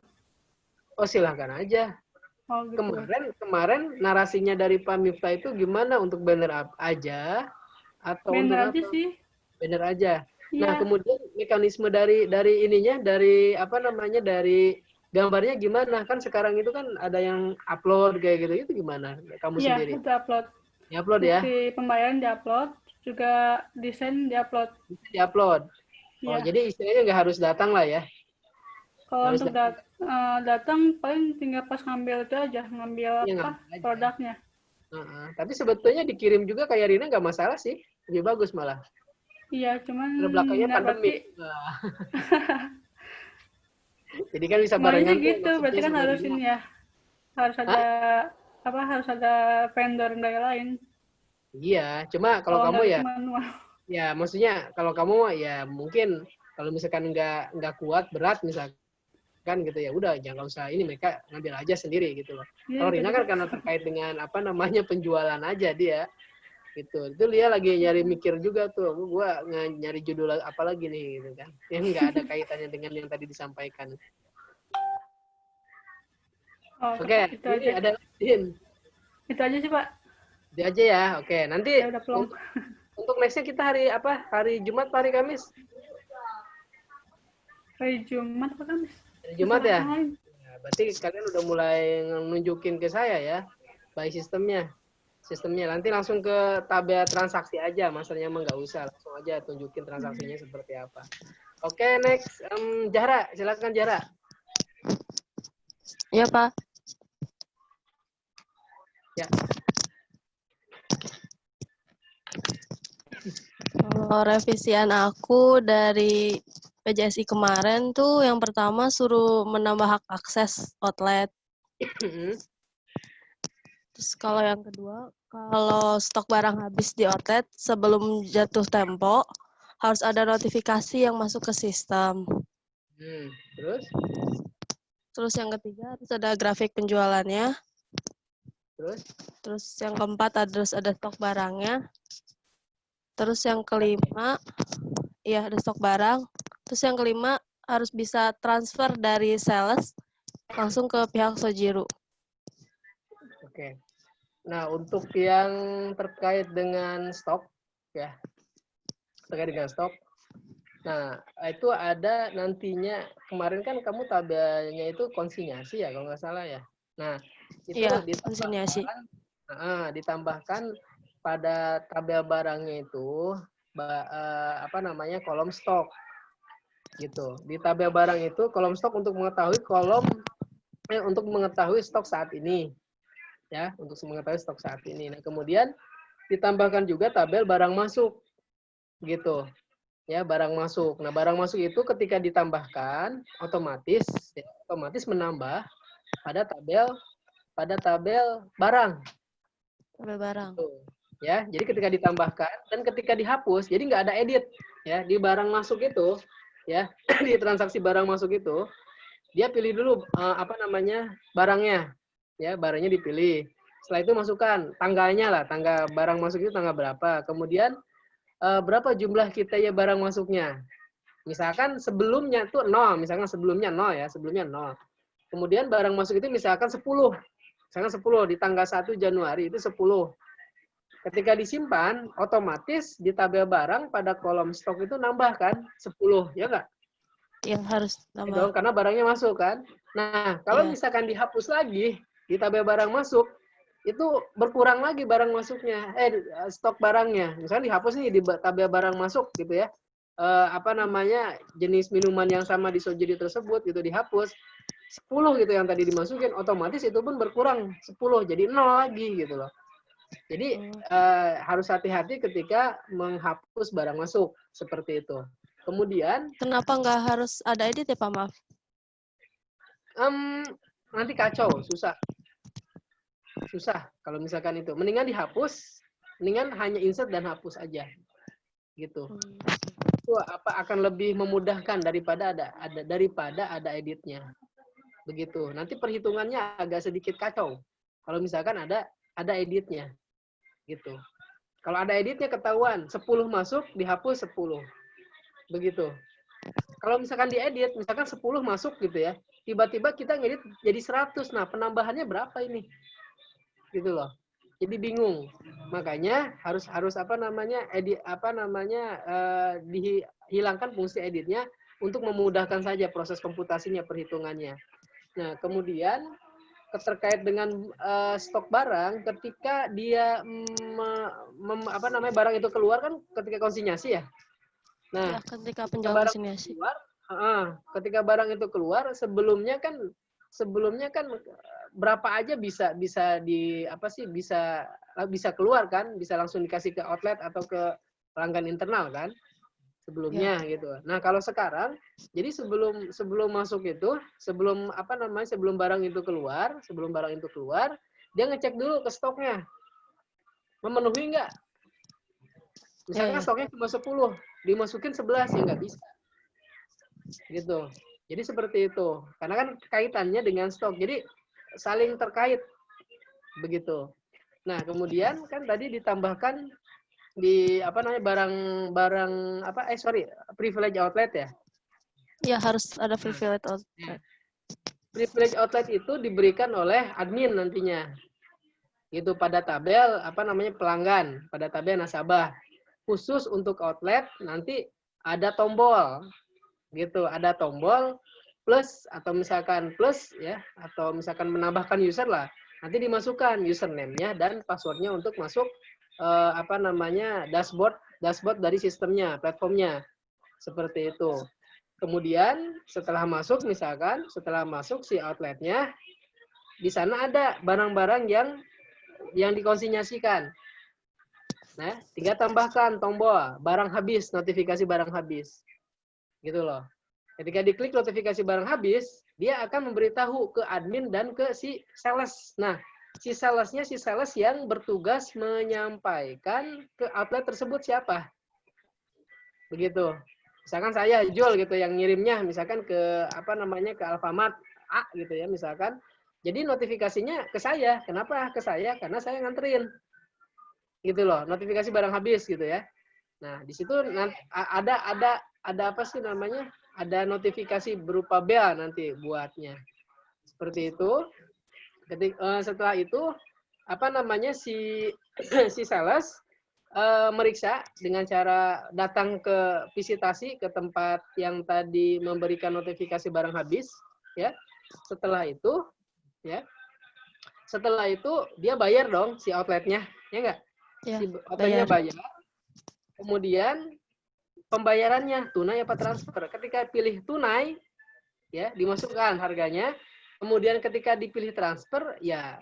[SPEAKER 1] Oh, silahkan aja.
[SPEAKER 2] Oh, gitu.
[SPEAKER 1] Kemarin narasinya dari Pak Miftah itu gimana untuk banner aja atau untuk
[SPEAKER 2] Banner aja
[SPEAKER 1] apa?
[SPEAKER 2] sih.
[SPEAKER 1] Banner aja. Nah,
[SPEAKER 2] Iya.
[SPEAKER 1] kemudian mekanisme dari ininya dari apa namanya dari gambarnya gimana? Kan sekarang itu kan ada yang upload kayak gitu. Itu gimana? Kamu
[SPEAKER 2] Iya,
[SPEAKER 1] sendiri?
[SPEAKER 2] itu upload.
[SPEAKER 1] Di-upload ya?
[SPEAKER 2] Bukti pembayaran diupload, juga desain diupload.
[SPEAKER 1] Bisa di-upload. Oh,
[SPEAKER 2] Iya.
[SPEAKER 1] jadi istilahnya nggak harus datang lah ya.
[SPEAKER 2] Kalau
[SPEAKER 1] Nggak harus
[SPEAKER 2] untuk
[SPEAKER 1] datang.
[SPEAKER 2] datang paling tinggal pas ngambil itu aja, ngambil
[SPEAKER 1] Ya,
[SPEAKER 2] apa
[SPEAKER 1] ngambil aja.
[SPEAKER 2] produknya.
[SPEAKER 1] Tapi sebetulnya dikirim juga kayak Rina nggak masalah sih. Lebih bagus malah.
[SPEAKER 2] Iya, cuman
[SPEAKER 1] Karena belakangnya
[SPEAKER 2] nggak berarti
[SPEAKER 1] pandemi. Nah, jadi kan bisa
[SPEAKER 2] maunya sih
[SPEAKER 1] barengan tuh
[SPEAKER 2] gitu, berarti
[SPEAKER 1] maksudnya
[SPEAKER 2] kan
[SPEAKER 1] sama
[SPEAKER 2] harus
[SPEAKER 1] Rina.
[SPEAKER 2] ini ya, harus ada
[SPEAKER 1] Hah?
[SPEAKER 2] apa harus ada vendor dari lain.
[SPEAKER 1] Iya, cuma kalau
[SPEAKER 2] Kalau
[SPEAKER 1] kamu
[SPEAKER 2] nggak
[SPEAKER 1] ya,
[SPEAKER 2] gitu manual.
[SPEAKER 1] ya maksudnya kalau kamu ya mungkin kalau misalkan nggak kuat berat misalkan gitu ya udah jangan usah ini mereka ngambil aja sendiri gitu loh.
[SPEAKER 2] Iya
[SPEAKER 1] Kalau
[SPEAKER 2] gitu
[SPEAKER 1] Rina
[SPEAKER 2] aja
[SPEAKER 1] kan
[SPEAKER 2] Pak.
[SPEAKER 1] karena terkait dengan apa namanya penjualan aja dia gitu. Itu dia lagi nyari mikir juga tuh, gua nyari judul apa lagi nih gitu kan. Yang nggak ada kaitannya dengan yang tadi disampaikan.
[SPEAKER 2] Oh, oke
[SPEAKER 1] Oke,
[SPEAKER 2] Pak, itu
[SPEAKER 1] ini
[SPEAKER 2] aja.
[SPEAKER 1] ada Din.
[SPEAKER 2] Itu aja sih Pak.
[SPEAKER 1] Itu aja ya. Oke, nanti
[SPEAKER 2] Ya udah belum.
[SPEAKER 1] untuk nextnya kita hari apa? Hari Jumat, hari Kamis?
[SPEAKER 2] Hari Jumat apa Kamis?
[SPEAKER 1] Hari Jumat
[SPEAKER 2] Terserah
[SPEAKER 1] ya.
[SPEAKER 2] yang lain.
[SPEAKER 1] Nah, berarti kalian udah mulai nunjukin ke saya ya, by sistemnya. Sistemnya nanti langsung ke tabel transaksi aja, masalahnya emang nggak usah, langsung aja tunjukin transaksinya seperti apa. Oke, next, Jara, silakan Jara.
[SPEAKER 4] Iya, Pak.
[SPEAKER 1] Ya.
[SPEAKER 4] Kalau revisian aku dari PJSI kemarin tuh yang pertama suruh menambah hak akses outlet. Terus kalau yang kedua, kalau stok barang habis di outlet sebelum jatuh tempo, harus ada notifikasi yang masuk ke sistem.
[SPEAKER 1] Terus?
[SPEAKER 4] Terus yang ketiga harus ada grafik penjualannya.
[SPEAKER 1] Terus?
[SPEAKER 4] Terus yang keempat harus ada stok barangnya. Terus yang kelima, ya ada stok barang. Terus yang kelima harus bisa transfer dari sales langsung ke pihak Sojiru.
[SPEAKER 1] Oke. Nah, untuk yang terkait dengan stok, ya, terkait dengan stok. Nah, itu ada nantinya, kemarin kan kamu tabelnya itu konsinyasi ya, kalau nggak salah ya. Nah, itu
[SPEAKER 4] Iya, konsinyasi.
[SPEAKER 1] ditambahkan pada tabel barangnya itu, apa namanya, kolom stok. Gitu. Di tabel barang itu, kolom stok untuk mengetahui untuk mengetahui stok saat ini. Ya, untuk mengetahui stok saat ini. Nah, kemudian ditambahkan juga tabel barang masuk. Gitu. Ya, barang masuk. Nah, barang masuk itu ketika ditambahkan otomatis menambah pada tabel barang.
[SPEAKER 4] Tabel barang.
[SPEAKER 1] Gitu. Ya, jadi ketika ditambahkan dan ketika dihapus, jadi nggak ada edit ya di barang masuk itu, ya di transaksi barang masuk itu, dia pilih dulu apa namanya barangnya, ya barangnya dipilih. Setelah itu masukkan tanggalnya lah, tanggal barang masuk itu tanggal berapa, kemudian berapa jumlah kita ya barang masuknya. Misalkan sebelumnya tuh 0, misalkan sebelumnya 0 ya, sebelumnya 0. Kemudian barang masuk itu misalkan 10. Misalkan 10 di tanggal 1 Januari itu 10. Ketika disimpan, otomatis di tabel barang pada kolom stok itu nambah kan 10, ya enggak?
[SPEAKER 4] Yang harus
[SPEAKER 1] Ya
[SPEAKER 4] nambah.
[SPEAKER 1] dong, karena barangnya masuk kan. Nah, kalau misalkan dihapus lagi di tabel barang masuk, itu berkurang lagi barang masuknya, stok barangnya. Misalnya dihapus nih di tabel barang masuk gitu ya. jenis minuman yang sama di Sojiri tersebut gitu dihapus, 10 gitu yang tadi dimasukin, otomatis itu pun berkurang 10 jadi 0 lagi gitu loh. Jadi harus hati-hati ketika menghapus barang masuk seperti itu. Kemudian
[SPEAKER 4] Kenapa nggak harus ada edit ya Pak? Maaf.
[SPEAKER 1] nanti kacau, susah kalau misalkan itu. Mendingan dihapus, mendingan hanya insert dan hapus aja gitu. Itu akan lebih memudahkan daripada ada editnya. Begitu. Nanti perhitungannya agak sedikit kacau. Kalau misalkan ada editnya. Gitu. Kalau ada editnya ketahuan, 10 masuk, dihapus 10. Begitu. Kalau misalkan diedit, misalkan 10 masuk gitu ya, tiba-tiba kita ngedit jadi 100. Nah, penambahannya berapa ini? Gitu loh. Jadi bingung. Makanya harus dihilangkan fungsi editnya untuk memudahkan saja proses komputasinya, perhitungannya. Nah, kemudian terkait dengan stok barang, ketika dia barang itu keluar kan ketika konsinyasi ya. Nah,
[SPEAKER 4] Ya, ketika penjualan konsinyasi.
[SPEAKER 1] Ketika barang itu keluar, sebelumnya kan berapa aja bisa keluar kan, bisa langsung dikasih ke outlet atau ke pelanggan internal kan sebelumnya gitu. Nah, kalau sekarang jadi sebelum masuk itu, sebelum barang itu keluar, dia ngecek dulu ke stoknya. Memenuhi enggak? Misalkan stoknya cuma 10, dimasukin 11 ya nggak bisa. Gitu. Jadi seperti itu. Karena kan kaitannya dengan stok. Jadi saling terkait. Begitu. Nah, kemudian kan tadi ditambahkan di privilege outlet ya.
[SPEAKER 4] Ya, harus ada privilege outlet.
[SPEAKER 1] Privilege outlet itu diberikan oleh admin nantinya. Gitu pada tabel pelanggan, pada tabel nasabah. Khusus untuk outlet nanti ada tombol. Gitu, ada tombol plus atau misalkan plus ya, atau misalkan menambahkan user lah. Nanti dimasukkan username-nya dan password-nya untuk masuk dashboard dari sistemnya, platformnya. Seperti itu. Kemudian setelah masuk si outletnya, di sana ada barang-barang yang dikonsinyasikan. Nah, tinggal tambahkan tombol barang habis, notifikasi barang habis. Gitu loh. Ketika diklik notifikasi barang habis, dia akan memberitahu ke admin dan ke si sales. Nah, si sales yang bertugas menyampaikan ke outlet tersebut siapa. Begitu. Misalkan saya Jul gitu yang ngirimnya misalkan ke ke Alfamart A gitu ya misalkan. Jadi notifikasinya ke saya. Kenapa ke saya? Karena saya nganterin. Gitu loh, notifikasi barang habis gitu ya. Nah, di situ ada ada notifikasi berupa bel nanti buatnya. Seperti itu. Setelah itu si sales meriksa dengan cara datang ke visitasi ke tempat yang tadi memberikan notifikasi barang habis ya. Setelah itu dia bayar dong si outletnya, ya enggak?
[SPEAKER 4] Ya,
[SPEAKER 1] Si outletnya bayar. Kemudian pembayarannya tunai apa transfer. Ketika pilih tunai, ya dimasukkan harganya. Kemudian ketika dipilih transfer, ya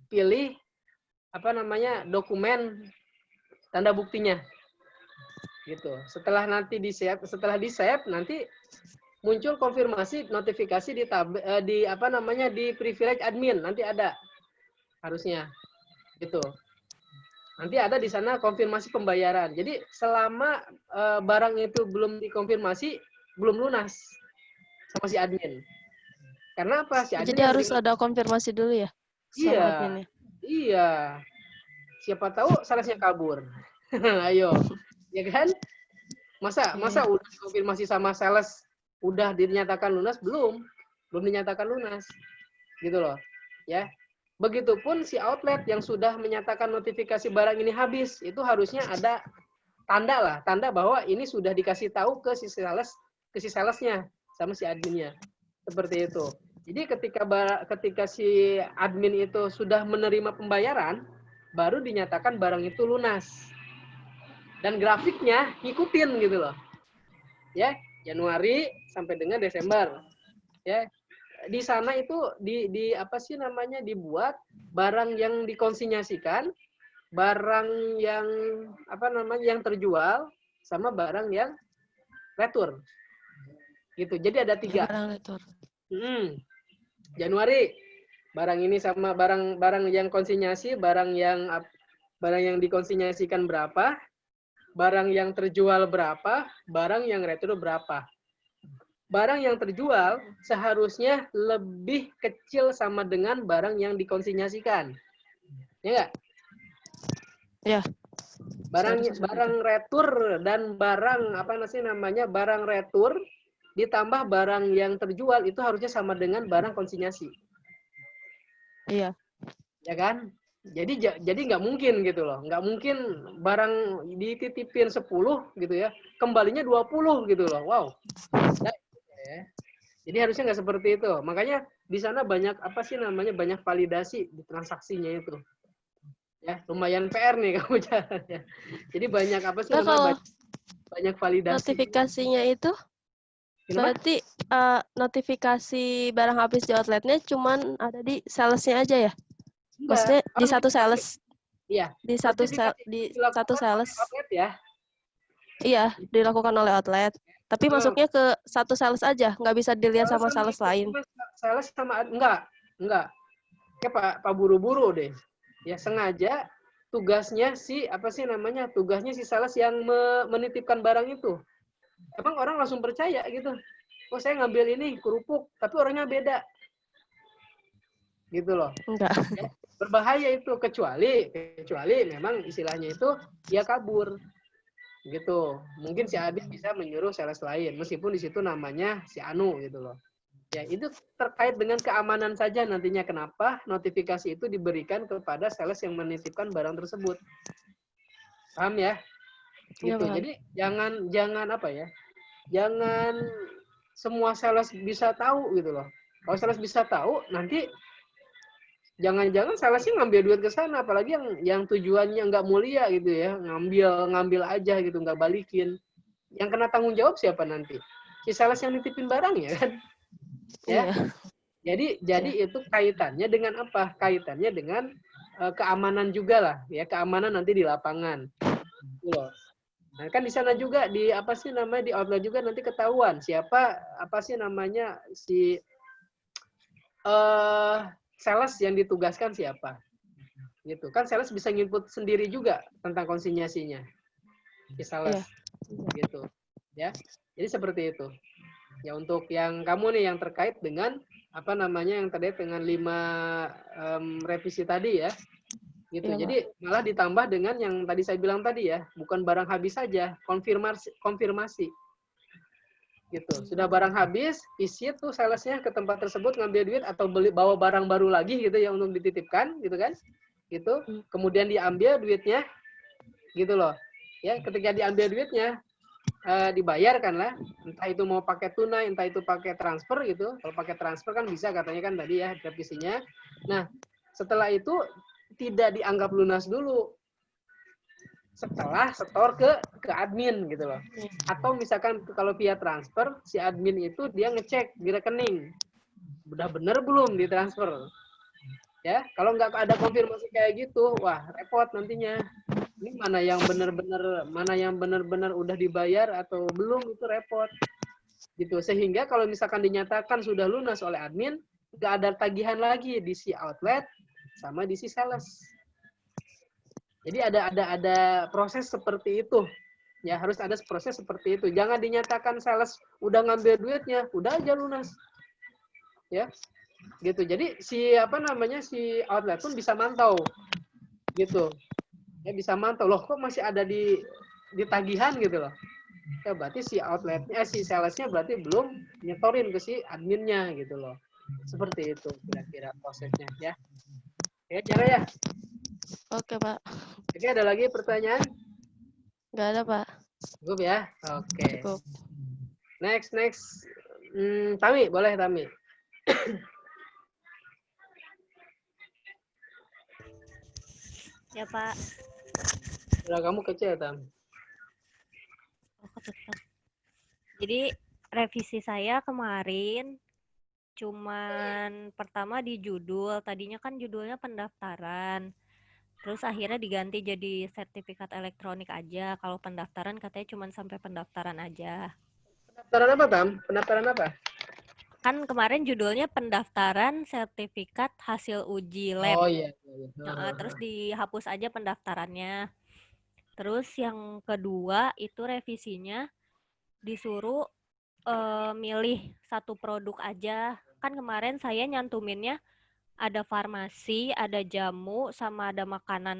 [SPEAKER 1] pilih dokumen tanda buktinya. Gitu. Setelah di-save nanti muncul konfirmasi notifikasi di privilege admin, nanti ada harusnya. Gitu. Nanti ada di sana konfirmasi pembayaran. Jadi selama barang itu belum dikonfirmasi, belum lunas sama si admin. Karena apa? Si admin
[SPEAKER 4] jadi harus ada konfirmasi dulu ya? Sama adminnya.
[SPEAKER 1] Iya. Siapa tahu salesnya kabur. Ayo. Ya kan? Masa udah dikonfirmasi sama sales, udah dinyatakan lunas? Belum dinyatakan lunas. Gitu loh. Ya. Begitupun si outlet yang sudah menyatakan notifikasi barang ini habis, itu harusnya ada tanda bahwa ini sudah dikasih tahu ke si salesnya sama si adminnya. Seperti itu. Jadi ketika si admin itu sudah menerima pembayaran, baru dinyatakan barang itu lunas. Dan grafiknya ngikutin gitu loh. ya, Januari sampai dengan Desember. Ya, di sana itu di apa sih namanya, dibuat barang yang dikonsinyasikan, barang yang apa namanya yang terjual, sama barang yang retur. Gitu. Jadi ada 3.
[SPEAKER 4] Barang retur.
[SPEAKER 1] Januari barang ini sama barang yang konsinyasi, barang yang dikonsinyasikan berapa, barang yang terjual berapa, barang yang retur berapa. Barang yang terjual seharusnya lebih kecil sama dengan barang yang dikonsinyasikan. Ya enggak?
[SPEAKER 4] Ya.
[SPEAKER 1] Barang retur dan barang apa namanya barang retur ditambah barang yang terjual itu harusnya sama dengan barang konsinyasi.
[SPEAKER 4] Iya.
[SPEAKER 1] Ya kan? Jadi nggak mungkin gitu loh. Nggak mungkin barang dititipin 10 gitu ya, kembalinya 20 gitu loh. Wow. Nah, ya. Jadi harusnya nggak seperti itu. Makanya di sana banyak apa sih namanya, banyak validasi di transaksinya itu. Ya, lumayan PR nih kamu jalannya. Jadi banyak apa sih namanya, banyak validasi.
[SPEAKER 4] Notifikasinya itu berarti notifikasi barang habis di outletnya cuman ada di salesnya aja ya? Maksudnya di satu sales?
[SPEAKER 1] Iya.
[SPEAKER 4] Di satu sales?
[SPEAKER 1] Outlet ya?
[SPEAKER 4] Iya, dilakukan oleh outlet. Tapi masuknya ke satu sales aja, nggak bisa dilihat sama sales lain.
[SPEAKER 1] Sales sama enggak. Ya Pak buru-buru deh. Ya sengaja tugasnya tugasnya si sales yang menitipkan barang itu. Emang orang langsung percaya gitu. Oh, saya ngambil ini kerupuk, tapi orangnya beda. Gitu loh.
[SPEAKER 4] Enggak.
[SPEAKER 1] Ya, berbahaya itu, kecuali memang istilahnya itu dia kabur. Gitu. Mungkin si Adit bisa menyuruh sales lain, meskipun di situ namanya si Anu gitu loh. Ya, itu terkait dengan keamanan saja nantinya, kenapa notifikasi itu diberikan kepada sales yang menitipkan barang tersebut. Paham ya? Gitu.
[SPEAKER 4] Ya,
[SPEAKER 1] jadi jangan apa ya? Jangan semua sales bisa tahu gitu loh. Kalau sales bisa tahu, nanti jangan-jangan salesnya ngambil duit ke sana, apalagi yang tujuannya nggak mulia gitu ya, ngambil aja gitu, nggak balikin. Yang kena tanggung jawab siapa nanti? Si sales yang nitipin barang ya kan? Ya. Iya. Jadi itu kaitannya dengan apa? Kaitannya dengan keamanan juga lah, ya, keamanan nanti di lapangan. Gitu loh. Nah, kan di sana juga di apa sih namanya, di outlet juga nanti ketahuan siapa apa sih namanya si sales yang ditugaskan siapa. Gitu. Kan sales bisa nginput sendiri juga tentang konsinyasinya. Si sales. Gitu. Ya. Jadi seperti itu. Ya, untuk yang kamu nih yang terkait dengan apa namanya yang terkait dengan 5 revisi tadi ya. Gitu. Ya, jadi malah ditambah dengan yang tadi saya bilang tadi ya, bukan barang habis saja, konfirmasi. Gitu. Sudah barang habis, visit tuh salesnya ke tempat tersebut ngambil duit atau bawa barang baru lagi gitu ya untuk dititipkan gitu kan. Gitu. Kemudian diambil duitnya. Gitu loh. Ya, ketika diambil duitnya dibayarkan lah, entah itu mau pakai tunai, entah itu pakai transfer gitu. Kalau pakai transfer kan bisa katanya kan tadi ya revisinya. Nah, setelah itu tidak dianggap lunas dulu. Setelah setor ke admin gitu loh. Atau misalkan kalau via transfer, si admin itu dia ngecek di rekening. Udah bener belum ditransfer? Ya, kalau nggak ada konfirmasi kayak gitu, wah repot nantinya. Ini mana yang benar-benar udah dibayar atau belum, itu repot. Gitu. Sehingga kalau misalkan dinyatakan sudah lunas oleh admin, nggak ada tagihan lagi di si outlet sama di si sales. Jadi ada proses seperti itu. Ya, harus ada proses seperti itu. Jangan dinyatakan sales udah ngambil duitnya, udah aja lunas. Ya. Gitu. Jadi si outlet pun bisa mantau. Gitu. Ya, bisa mantau, loh kok masih ada di tagihan gitu loh. Ya, berarti si outletnya, si salesnya berarti belum nyetorin ke si adminnya gitu loh. Seperti itu kira-kira prosesnya ya. Oke, cara ya.
[SPEAKER 4] Oke, Pak.
[SPEAKER 1] Oke, ada lagi pertanyaan?
[SPEAKER 4] Nggak ada, Pak.
[SPEAKER 1] Cukup ya? Oke.
[SPEAKER 4] Cukup.
[SPEAKER 1] Next. Tami, boleh Tami.
[SPEAKER 5] Ya, Pak.
[SPEAKER 1] Suara kamu kecil, Tam.
[SPEAKER 5] Oh, tetap. Jadi revisi saya kemarin cuman pertama di judul. Tadinya kan judulnya pendaftaran. Terus akhirnya diganti jadi sertifikat elektronik aja. Kalau pendaftaran katanya cuman sampai pendaftaran aja.
[SPEAKER 1] Pendaftaran apa, Tam? Pendaftaran apa?
[SPEAKER 5] Kan kemarin judulnya pendaftaran sertifikat hasil uji lab.
[SPEAKER 1] Oh iya.
[SPEAKER 5] Terus dihapus aja pendaftarannya. Terus yang kedua itu revisinya disuruh milih satu produk aja. Kan kemarin saya nyantuminnya ada farmasi, ada jamu, sama ada makanan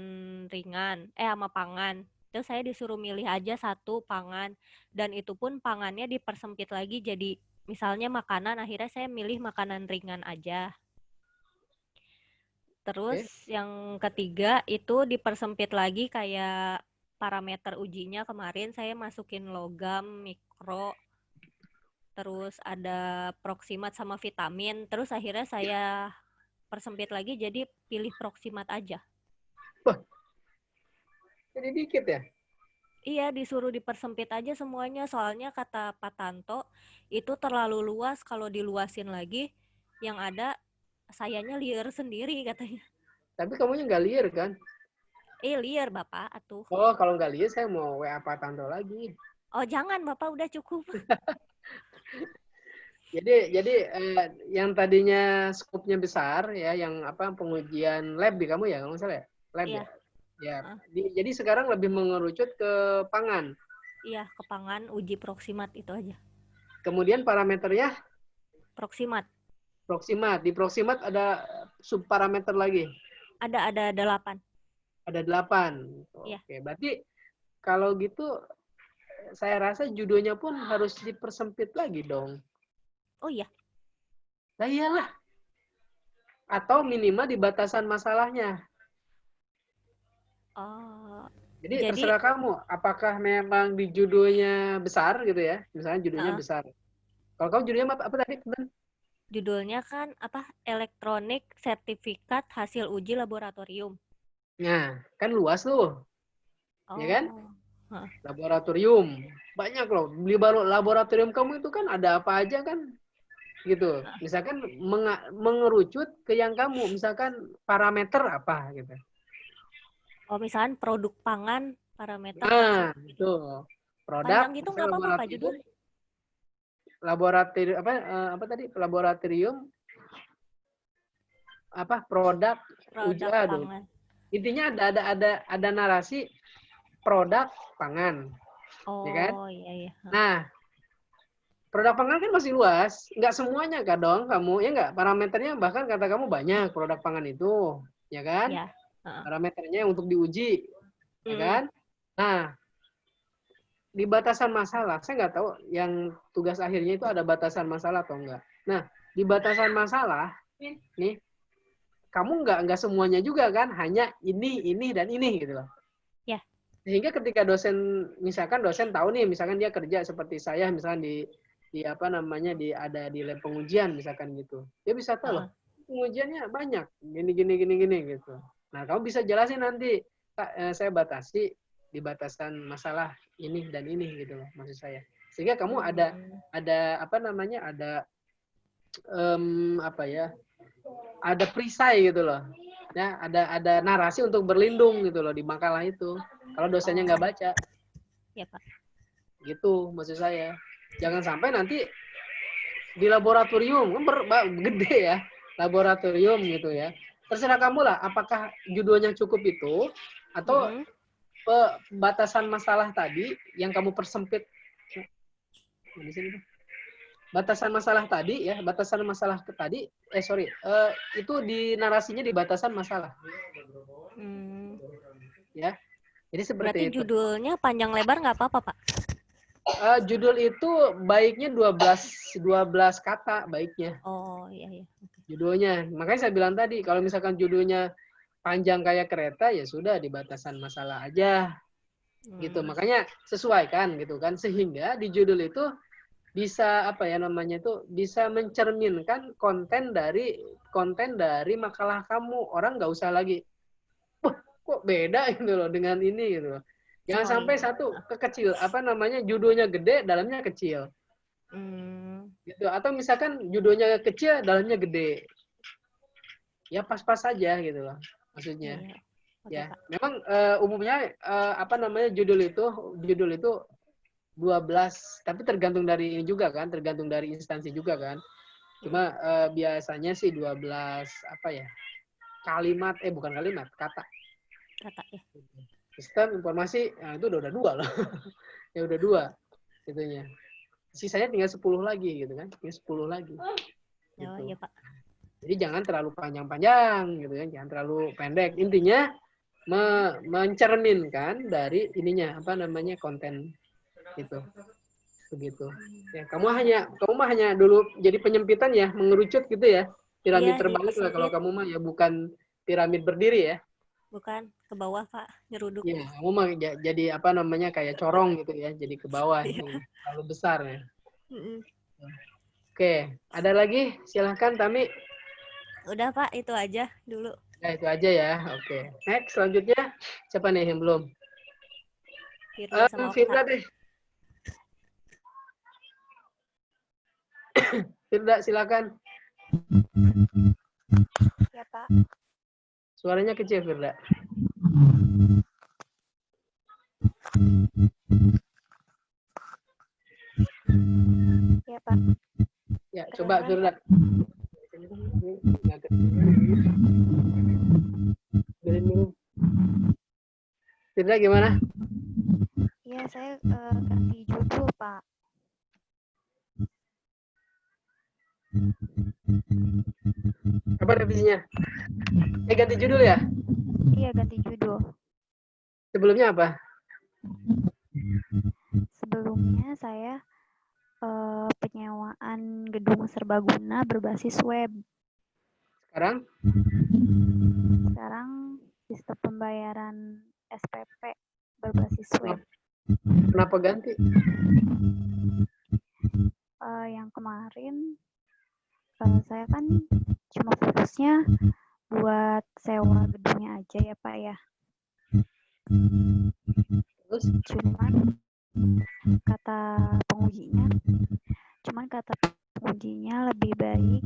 [SPEAKER 5] ringan, sama pangan. Terus saya disuruh milih aja satu pangan. Dan itu pun pangannya dipersempit lagi jadi misalnya makanan, akhirnya saya milih makanan ringan aja. Terus yang ketiga itu dipersempit lagi kayak parameter ujinya kemarin saya masukin logam, mikro, terus ada proksimat sama vitamin. Terus akhirnya saya persempit lagi jadi pilih proksimat aja.
[SPEAKER 1] Wah, jadi dikit ya?
[SPEAKER 5] Iya, disuruh dipersempit aja semuanya. Soalnya kata Pak Tanto, itu terlalu luas. Kalau diluasin lagi, yang ada sayanya liar sendiri katanya.
[SPEAKER 1] Tapi kamunya nggak liar kan?
[SPEAKER 5] Liar Bapak, atuh.
[SPEAKER 1] Oh, kalau nggak liar saya mau WA Pak Tanto lagi.
[SPEAKER 5] Oh, jangan Bapak, udah cukup.
[SPEAKER 1] Jadi yang tadinya skopnya besar ya, yang apa pengujian lab di kamu ya, kalau nggak salah ya? Lab
[SPEAKER 5] Iya.
[SPEAKER 1] Ya. Jadi sekarang lebih mengerucut ke pangan.
[SPEAKER 5] Iya, ke pangan, uji proksimat itu aja.
[SPEAKER 1] Kemudian parameternya
[SPEAKER 5] Proksimat.
[SPEAKER 1] proksimat. Di proksimat ada subparameter lagi.
[SPEAKER 5] Ada 8.
[SPEAKER 1] Ada 8.
[SPEAKER 5] Iya.
[SPEAKER 1] Oke, berarti kalau gitu saya rasa judulnya pun harus dipersempit lagi dong.
[SPEAKER 5] Oh iya.
[SPEAKER 1] Nah iyalah. Atau minimal di batasan masalahnya.
[SPEAKER 5] Oh.
[SPEAKER 1] Jadi terserah kamu, apakah memang di judulnya besar gitu ya, misalnya judulnya besar. Kalau kamu judulnya apa tadi?
[SPEAKER 5] Judulnya kan apa? Elektronik sertifikat hasil uji laboratorium.
[SPEAKER 1] Nah, kan luas tuh, ya kan?
[SPEAKER 5] Huh.
[SPEAKER 1] Laboratorium, banyak loh. Di laboratorium kamu itu kan ada apa aja kan, gitu. Misalkan mengerucut ke yang kamu, misalkan parameter apa gitu.
[SPEAKER 5] Oh, misalkan produk pangan, parameter.
[SPEAKER 1] Nah, itu. Produk.
[SPEAKER 5] Panjang gitu nggak apa-apa, Pak, judul.
[SPEAKER 1] Laboratorium, apa tadi? Laboratorium, apa? Produk uji.
[SPEAKER 5] Pangan.
[SPEAKER 1] Intinya ada narasi produk pangan.
[SPEAKER 5] Oh,
[SPEAKER 1] ya kan?
[SPEAKER 5] Iya.
[SPEAKER 1] Nah, produk pangan kan masih luas. Nggak semuanya kan dong kamu, ya nggak? Parameternya bahkan kata kamu banyak produk pangan itu, ya kan?
[SPEAKER 5] Ya.
[SPEAKER 1] Parameternya untuk diuji, ya kan? Nah, di batasan masalah, saya nggak tahu yang tugas akhirnya itu ada batasan masalah atau enggak. Nah, di batasan masalah, nih, kamu nggak semuanya juga kan, hanya ini, dan ini gitu loh.
[SPEAKER 5] Ya.
[SPEAKER 1] Sehingga ketika dosen, misalkan dosen tahu nih, misalkan dia kerja seperti saya, misalkan di apa namanya, ada di lab pengujian, misalkan gitu. Dia bisa tahu loh, pengujiannya banyak, gini gitu. Nah, kamu bisa jelasin nanti, Pak, saya batasi di batasan masalah ini dan ini gitu loh, maksud saya. Sehingga kamu ada apa namanya, ada apa ya, ada perisai gitu loh. Ya, ada narasi untuk berlindung gitu loh di makalah itu. Kalau dosennya nggak baca.
[SPEAKER 5] Ya, Pak.
[SPEAKER 1] Gitu maksud saya. Jangan sampai nanti di laboratorium, kan gede ya, laboratorium gitu ya. Terserah kamu lah, apakah judulnya cukup itu, atau batasan masalah tadi yang kamu persempit. Di sini tuh. Batasan masalah tadi ya, batasan masalah tadi, itu di narasinya di batasan masalah. Ya, jadi seperti
[SPEAKER 5] berarti
[SPEAKER 1] itu.
[SPEAKER 5] Judulnya panjang lebar nggak apa-apa, Pak?
[SPEAKER 1] Judul itu baiknya 12 kata baiknya.
[SPEAKER 5] Oh iya.
[SPEAKER 1] Judulnya, makanya saya bilang tadi kalau misalkan judulnya panjang kayak kereta ya sudah di batasan masalah aja, gitu. Makanya sesuaikan gitu kan, sehingga di judul itu bisa apa ya namanya itu, bisa mencerminkan konten dari makalah kamu. Orang nggak usah lagi, wah kok beda gitu loh dengan ini gitu loh. Jangan sampai satu kekecil, apa namanya, judulnya gede dalamnya kecil, Gitu. Atau misalkan judulnya kecil, dalamnya gede. Ya pas-pas saja gitu loh maksudnya.
[SPEAKER 5] Iya. Oke,
[SPEAKER 1] Ya,
[SPEAKER 5] Pak.
[SPEAKER 1] memang umumnya apa namanya judul itu 12, tapi tergantung dari ini juga kan, tergantung dari instansi juga kan. Cuma biasanya sih 12 apa ya? Kalimat bukan kalimat, kata.
[SPEAKER 5] Kata ya.
[SPEAKER 1] Sistem informasi itu udah 2 loh. Ya udah 2 itunya. Sisanya tinggal 10 lagi gitu kan. Tinggal 10 lagi.
[SPEAKER 5] Oh
[SPEAKER 1] Gitu.
[SPEAKER 5] iya, Pak.
[SPEAKER 1] Jadi jangan terlalu panjang-panjang gitu kan, jangan terlalu pendek. Intinya mencerminkan dari ininya apa namanya konten gitu. Begitu. Ya, kamu mah hanya dulu jadi penyempitan ya, mengerucut gitu ya. Piramid
[SPEAKER 5] Iya,
[SPEAKER 1] terbalik lah kalau
[SPEAKER 5] disempit.
[SPEAKER 1] kamu mah ya, bukan piramid berdiri ya.
[SPEAKER 5] Bukan ke bawah, Pak, nyeruduk.
[SPEAKER 1] Iya, kamu mah jadi apa namanya kayak corong gitu ya, jadi ke bawah
[SPEAKER 5] Iya.
[SPEAKER 1] terlalu besar ya.
[SPEAKER 5] Mm-mm.
[SPEAKER 1] Oke, ada lagi? Silahkan Tami.
[SPEAKER 5] Udah, Pak, itu aja dulu.
[SPEAKER 1] Ya, itu aja ya. Oke. Next, selanjutnya siapa nih yang belum?
[SPEAKER 5] Firda sama
[SPEAKER 1] Firda
[SPEAKER 5] Okta.
[SPEAKER 1] deh. Firda, silakan.
[SPEAKER 6] Ya, Pak.
[SPEAKER 1] Suaranya kecil, Firda.
[SPEAKER 6] Ya, Pak.
[SPEAKER 1] Ya, coba Firda. Firda gimana?
[SPEAKER 6] Iya, saya ganti judul, Pak.
[SPEAKER 1] Apa revisinya? Ganti judul ya?
[SPEAKER 6] Iya, ganti judul.
[SPEAKER 1] Sebelumnya apa?
[SPEAKER 6] Sebelumnya saya penyewaan gedung serbaguna berbasis web. Sekarang sistem pembayaran SPP berbasis web.
[SPEAKER 1] Kenapa ganti?
[SPEAKER 6] Yang kemarin saya kan cuma fokusnya buat sewa gedungnya aja ya, Pak ya.
[SPEAKER 1] Terus?
[SPEAKER 6] Cuman kata pengujinya lebih baik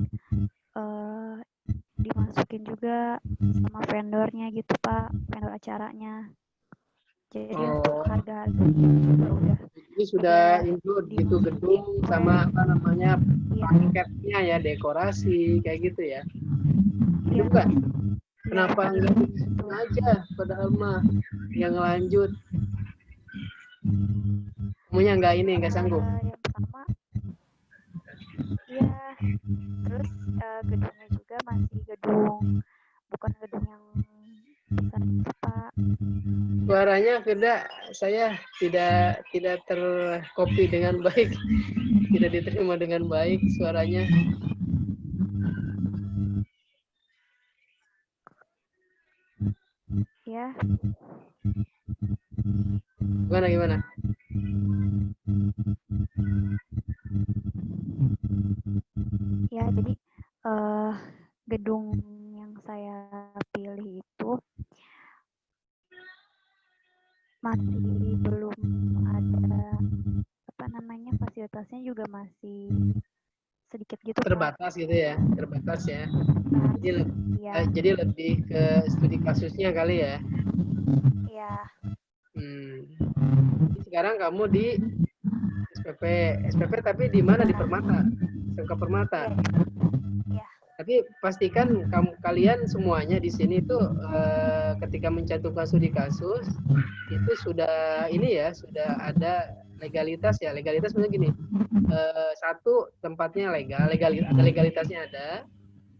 [SPEAKER 6] dimasukin juga sama vendornya gitu, Pak, vendor acaranya. Jadi untuk harga-harganya juga udah.
[SPEAKER 1] Ini sudah include gitu gedung sama apa namanya paketnya ya, dekorasi kayak gitu ya.
[SPEAKER 6] Iya.
[SPEAKER 1] Juga. Kenapa enggak gitu aja padahal mah yang lanjut. Kamunya enggak sanggup.
[SPEAKER 6] Yang pertama ya, terus gedungnya juga masih bukan gedung yang besar gitu, Pak.
[SPEAKER 1] Suaranya Firda saya tidak tercopy dengan baik. Tidak diterima dengan baik suaranya.
[SPEAKER 6] Ya.
[SPEAKER 1] Gimana?
[SPEAKER 6] Ya, jadi gedung yang saya pilih itu masih belum ada fasilitasnya juga masih sedikit gitu,
[SPEAKER 1] terbatas
[SPEAKER 6] Pak.
[SPEAKER 1] gitu ya, terbatas ya.
[SPEAKER 6] Nah,
[SPEAKER 1] Jadi lebih ke studi kasusnya kali ya.
[SPEAKER 6] Iya.
[SPEAKER 1] Sekarang kamu di SPP tapi di mana? Di Permata, SMK Permata.
[SPEAKER 6] Iya.
[SPEAKER 1] Tapi pastikan kalian semuanya di sini tuh ketika mencantumkan studi kasus itu sudah sudah ada legalitas ya. Legalitas sebenarnya gini, satu tempatnya ada legalitasnya ada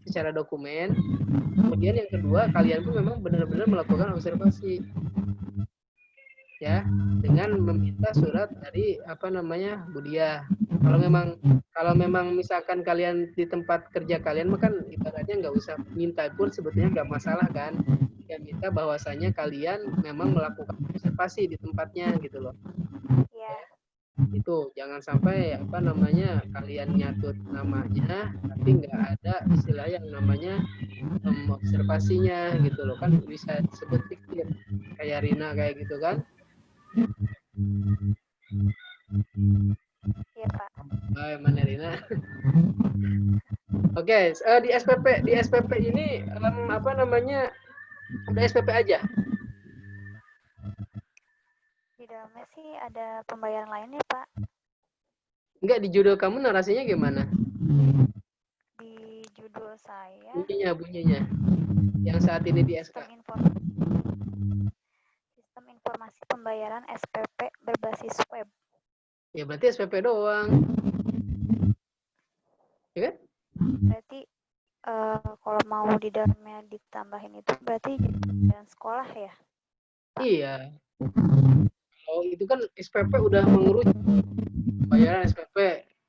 [SPEAKER 1] secara dokumen. Kemudian yang kedua, kalian pun memang benar-benar melakukan observasi ya, dengan meminta surat dari Budia. Kalau memang misalkan kalian di tempat kerja kalian, maka ibaratnya nggak usah minta pun sebetulnya nggak masalah kan. Ya minta bahwasanya kalian memang melakukan observasi di tempatnya gitu loh.
[SPEAKER 6] Iya.
[SPEAKER 1] Itu jangan sampai kalian nyatut namanya tapi nggak ada istilah yang namanya observasinya gitu loh, kan bisa disebut fiktif kayak Rina kayak gitu kan.
[SPEAKER 6] Iya, Pak.
[SPEAKER 1] zamannya Rina. Oke, di SPP ini apa namanya? Ada SPP aja.
[SPEAKER 6] Di dalamnya sih ada pembayaran lainnya, Pak.
[SPEAKER 1] Enggak, di judul kamu narasinya gimana?
[SPEAKER 6] Di judul saya
[SPEAKER 1] Bunyinya. Yang saat ini di SK.
[SPEAKER 6] Sistem informasi pembayaran SPP berbasis web.
[SPEAKER 1] Ya berarti SPP doang. Ya kan?
[SPEAKER 6] Berarti kalau mau di dalamnya ditambahin itu berarti jadi sekolah ya?
[SPEAKER 1] Iya. Kalau itu kan SPP udah mengerucut pembayaran SPP.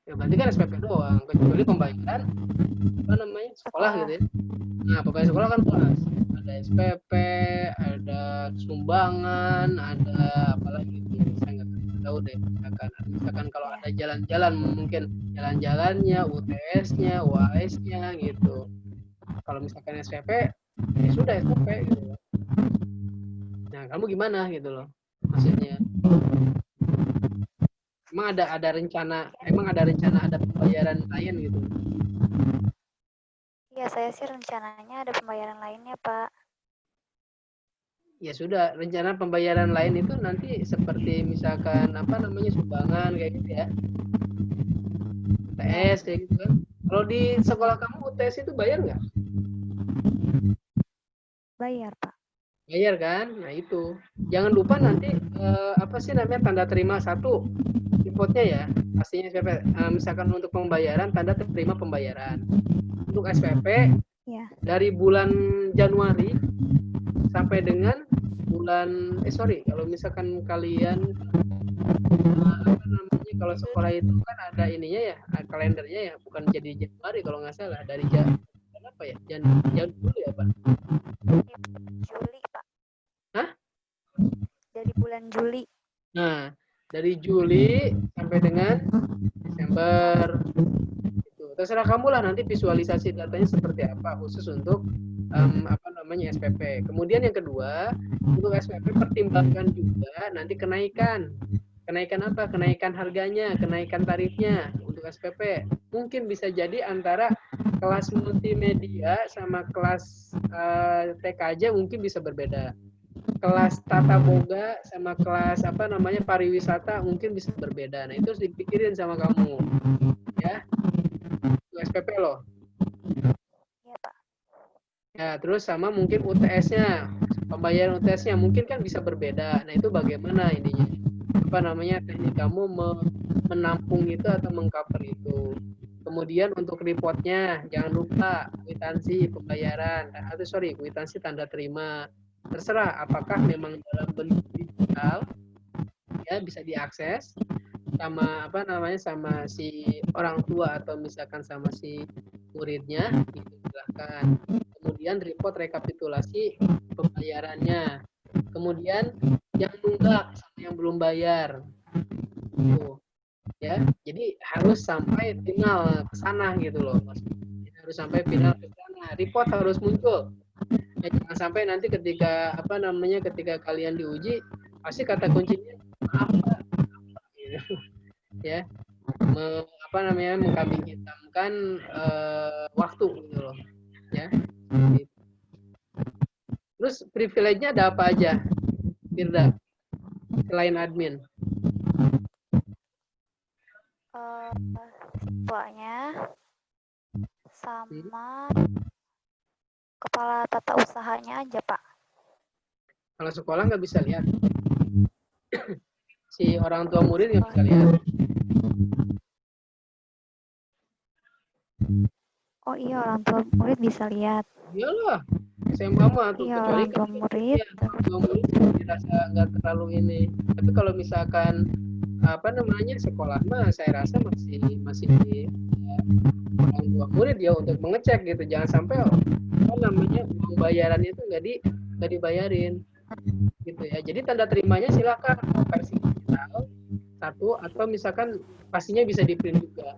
[SPEAKER 1] Ya berarti kan SPP doang, kecuali pembayaran apa namanya? Sekolah gitu ya. Nah, pembayaran sekolah kan kelas. Ada SPP, ada sumbangan, ada apa lagi itu saya nggak tahu deh. Misalkan kalau ada jalan-jalan mungkin jalan-jalannya, UTS-nya, UAS-nya gitu. Kalau misalkan SPP, ya sudah SPP gitu. Nah, kamu gimana gitu loh? Maksudnya emang ada rencana ada pembayaran lain gitu?
[SPEAKER 6] Iya, saya sih rencananya ada pembayaran lainnya, Pak.
[SPEAKER 1] Ya sudah, rencana pembayaran lain itu nanti seperti misalkan apa namanya sumbangan kayak gitu ya. UTS kayak gitu kan. Kalau di sekolah kamu UTS itu bayar nggak?
[SPEAKER 6] Bayar, Pak.
[SPEAKER 1] Bayar kan? Nah itu. Jangan lupa nanti apa sih namanya tanda terima 1 reportnya ya. Pastinya SPP. Misalkan untuk pembayaran tanda terima pembayaran. Untuk SPP dari bulan Januari sampai dengan bulan kalau misalkan kalian apa namanya kalau sekolah itu kan ada ininya ya, kalendernya ya, bukan jadi Januari kalau nggak salah, dari apa ya? Juli ya, Pak?
[SPEAKER 6] Juli, Pak.
[SPEAKER 1] Hah?
[SPEAKER 6] Dari bulan Juli.
[SPEAKER 1] Nah, dari Juli sampai dengan Desember. Itu. Terserah kamu lah nanti visualisasi datanya seperti apa khusus untuk apa namanya SPP. Kemudian yang kedua, untuk SPP pertimbangkan juga nanti kenaikan. Kenaikan apa? Kenaikan harganya, kenaikan tarifnya untuk SPP. Mungkin bisa jadi antara kelas multimedia sama kelas TK aja mungkin bisa berbeda. Kelas tata boga sama kelas apa namanya pariwisata mungkin bisa berbeda. Nah, itu harus dipikirin sama kamu. Ya. Untuk SPP loh.
[SPEAKER 6] Iya, Pak.
[SPEAKER 1] Ya, terus sama mungkin UTS-nya. Pembayaran UTS-nya mungkin kan bisa berbeda. Nah, itu bagaimana ininya? Apa namanya teknik kamu menampung itu atau mengcover itu. Kemudian untuk reportnya jangan lupa kwitansi pembayaran kwitansi tanda terima. Terserah apakah memang dalam bentuk digital ya bisa diakses sama apa namanya sama si orang tua atau misalkan sama si muridnya gitu, silahkan. Kemudian report rekapitulasi pembayarannya. Kemudian yang nunggak sama yang belum bayar. Tuh. Ya, jadi harus sampai final ke sana gitu loh. Harus sampai final ke sana. Report harus muncul. Ya, jangan sampai nanti ketika apa namanya ketika kalian diuji pasti kata kuncinya apa gitu. Ya. Apa namanya mengkambing hitamkan waktu gitu loh. Ya. Terus privilege-nya ada apa aja? Firda, selain admin?
[SPEAKER 6] Siswanya sama kepala tata usahanya aja, Pak.
[SPEAKER 1] Kalau sekolah nggak bisa lihat. Si orang tua murid nggak bisa lihat.
[SPEAKER 6] Oh iya, orang tua murid bisa lihat.
[SPEAKER 1] Iyalah, SMA mah tuh
[SPEAKER 6] Iya,
[SPEAKER 1] kecuali
[SPEAKER 6] orang tua murid.
[SPEAKER 1] orang tua murid dirasa nggak terlalu ini. Tapi kalau misalkan apa namanya sekolah mah saya rasa masih di orang tua murid ya untuk mengecek gitu. Jangan sampai apa namanya uang bayarannya itu nggak dibayarin gitu ya. Jadi tanda terimanya silakan versi digital satu atau misalkan pastinya bisa di print juga.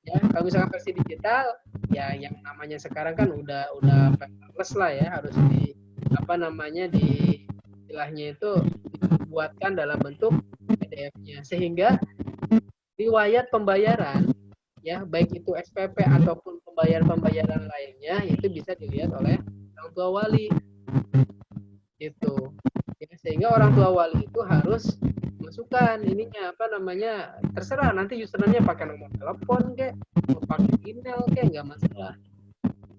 [SPEAKER 1] Ya, kalau misalkan versi digital ya yang namanya sekarang kan udah paperless lah ya, harus di apa namanya di istilahnya itu dibuatkan dalam bentuk PDF-nya sehingga riwayat pembayaran ya baik itu SPP ataupun pembayaran lainnya itu bisa dilihat oleh orang tua wali gitu ya, sehingga orang tua wali itu harus masukkan ininya apa namanya, terserah nanti username-nya pakai nomor telepon kayak mau pakai email kayak nggak masalah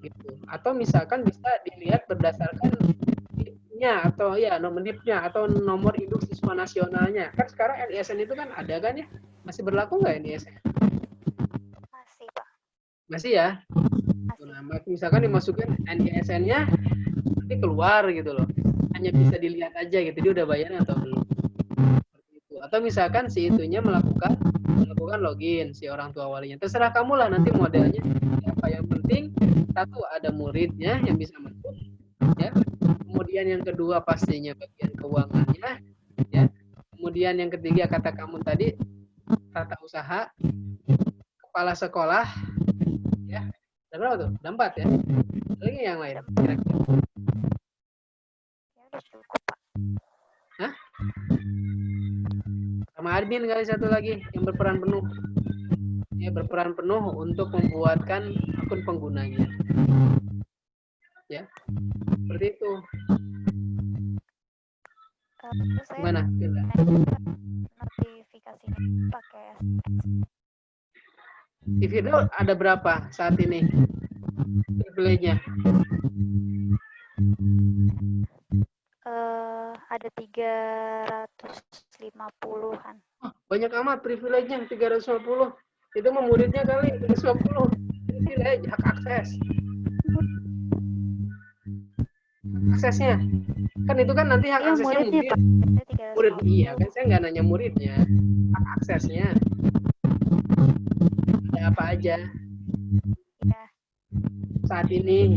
[SPEAKER 1] gitu, atau misalkan bisa dilihat berdasarkan NIP-nya atau ya nomor NIP-nya atau nomor induk siswa nasionalnya. Kan sekarang NISN itu kan ada kan ya, masih berlaku nggak NISN?
[SPEAKER 6] Masih, Pak.
[SPEAKER 1] Masih ya.
[SPEAKER 6] Masih.
[SPEAKER 1] Nah, misalkan dimasukin NISN-nya nanti keluar gitu loh, hanya bisa dilihat aja gitu dia udah bayar atau belum. Atau misalkan si itunya melakukan login si orang tua walinya, terserah kamu lah nanti modelnya apa, yang penting satu ada muridnya yang bisa masuk ya, kemudian yang kedua pastinya bagian keuangannya ya, kemudian yang ketiga kata kamu tadi tata usaha, kepala sekolah ya, ada berapa tuh? Ada 4 ya, lagi yang lain kira-kira?
[SPEAKER 6] Ya udah cukup, Pak.
[SPEAKER 1] Hah? Sama admin kali satu lagi yang berperan penuh. Ya, berperan penuh untuk membuatkan akun penggunanya. Ya, seperti itu.
[SPEAKER 6] Terus saya
[SPEAKER 1] Gimana?
[SPEAKER 6] notifikasinya pakai
[SPEAKER 1] Di video ada berapa saat ini privilege-nya?
[SPEAKER 6] ada 350-an.
[SPEAKER 1] Banyak amat privilege-nya 350. Itu mah muridnya kali 350. Privilege hak akses. Aksesnya. Kan itu kan nanti hak
[SPEAKER 6] Iya,
[SPEAKER 1] aksesnya
[SPEAKER 6] muridnya, Pak.
[SPEAKER 1] murid. Iya, kan saya nggak nanya muridnya. Hak aksesnya. Ada apa aja?
[SPEAKER 6] Ya.
[SPEAKER 1] Saat ini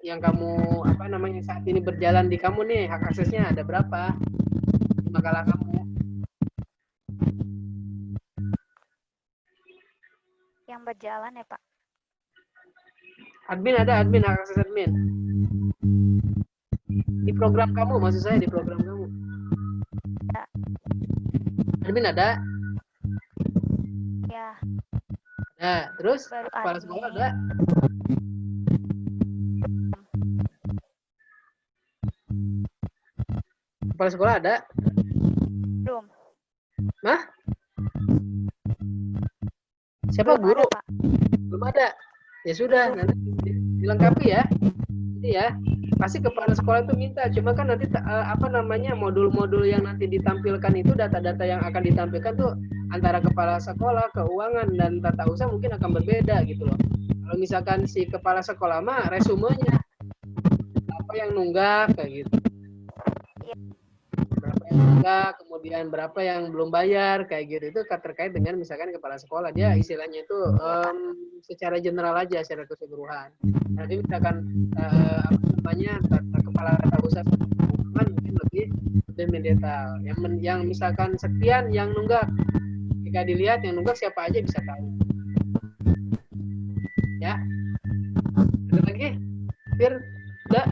[SPEAKER 1] yang kamu apa namanya saat ini berjalan di kamu nih, hak aksesnya ada berapa di makalah kamu?
[SPEAKER 6] Yang berjalan ya, Pak.
[SPEAKER 1] Admin ada, admin hak akses admin. Di program kamu, maksud saya di program kamu.
[SPEAKER 6] Ya.
[SPEAKER 1] Admin ada?
[SPEAKER 6] Ya.
[SPEAKER 1] Nah, terus
[SPEAKER 6] Baru
[SPEAKER 1] kepala
[SPEAKER 6] admin.
[SPEAKER 1] sekolah ada? Kepala sekolah ada?
[SPEAKER 6] Belum.
[SPEAKER 1] Nah? Siapa
[SPEAKER 6] Belum
[SPEAKER 1] guru?
[SPEAKER 6] ada, Pak.
[SPEAKER 1] Belum ada. Ya sudah, nanti dilengkapi ya. Jadi ya, pasti kepala sekolah itu minta. Cuma kan nanti apa namanya modul-modul yang nanti ditampilkan itu data-data yang akan ditampilkan tuh antara kepala sekolah, keuangan dan tata usaha mungkin akan berbeda gitu loh. Kalau misalkan si kepala sekolah mah resumenya apa yang nunggak kayak gitu. Berapa yang nunggak, kemudian berapa yang belum bayar kayak gitu. Itu terkait dengan misalkan kepala sekolah, dia istilahnya itu secara general aja, secara keseluruhan. Nanti misalkan apa namanya kepala tata usaha keuangan mungkin lebih mendetail. Yang misalkan sekian yang nunggak, jika dilihat yang nunggak siapa aja bisa tahu. Ya. Ada lagi? Fir, udah?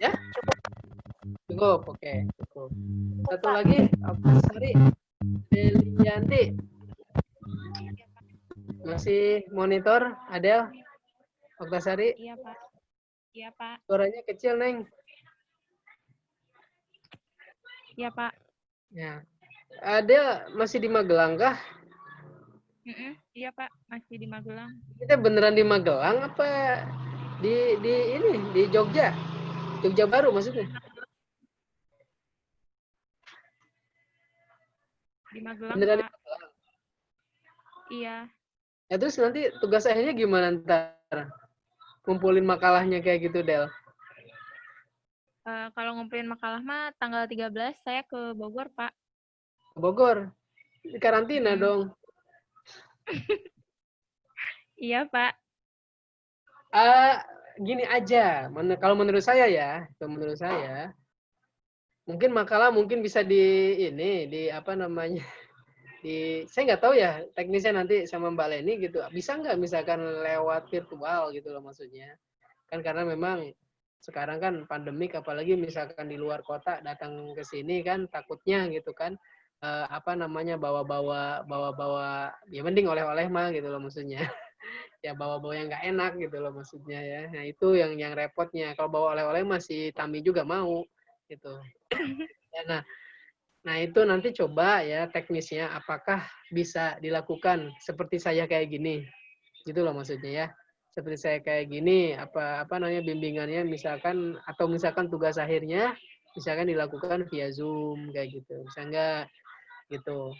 [SPEAKER 1] Ya? Cukup, oke, cukup. Satu lagi, Sari, Delianti. Masih monitor, Adel? Oktasari?
[SPEAKER 3] Iya, Pak. Iya, Pak.
[SPEAKER 1] Suaranya kecil, Neng.
[SPEAKER 3] Iya, Pak.
[SPEAKER 1] Ya. Adel masih di Magelang kah?
[SPEAKER 3] Iya, Pak. Masih di Magelang.
[SPEAKER 1] Kita beneran di Magelang apa di Jogja? Jogja Baru maksudnya?
[SPEAKER 3] Di Magelang,
[SPEAKER 1] Beneran di
[SPEAKER 3] Pak.
[SPEAKER 1] Magelang.
[SPEAKER 3] Iya.
[SPEAKER 1] Ya terus nanti tugas akhirnya gimana ntar? Ngumpulin makalahnya kayak gitu, Del.
[SPEAKER 3] Kalau ngumpulin makalah mah tanggal 13 saya ke Bogor, Pak.
[SPEAKER 1] Ke Bogor. Di karantina dong.
[SPEAKER 3] Iya, Pak.
[SPEAKER 1] Gini aja, kalau menurut saya ya, mungkin makalah mungkin bisa di apa namanya, saya nggak tahu ya teknisnya nanti sama Mbak Leni gitu, bisa nggak misalkan lewat virtual gitu loh maksudnya, kan karena memang sekarang kan pandemik, apalagi misalkan di luar kota datang ke sini kan takutnya gitu kan, apa namanya bawa ya mending oleh-oleh mah gitu loh maksudnya. Ya bawa-bawa yang nggak enak gitu loh maksudnya ya. Nah itu yang repotnya. Kalau bawa oleh-oleh masih Tami juga mau gitu. Ya, nah itu nanti coba ya teknisnya apakah bisa dilakukan seperti saya kayak gini gitu loh maksudnya ya. Seperti saya kayak gini apa namanya bimbingannya misalkan atau misalkan tugas akhirnya misalkan dilakukan via Zoom kayak gitu. Bisa nggak gitu.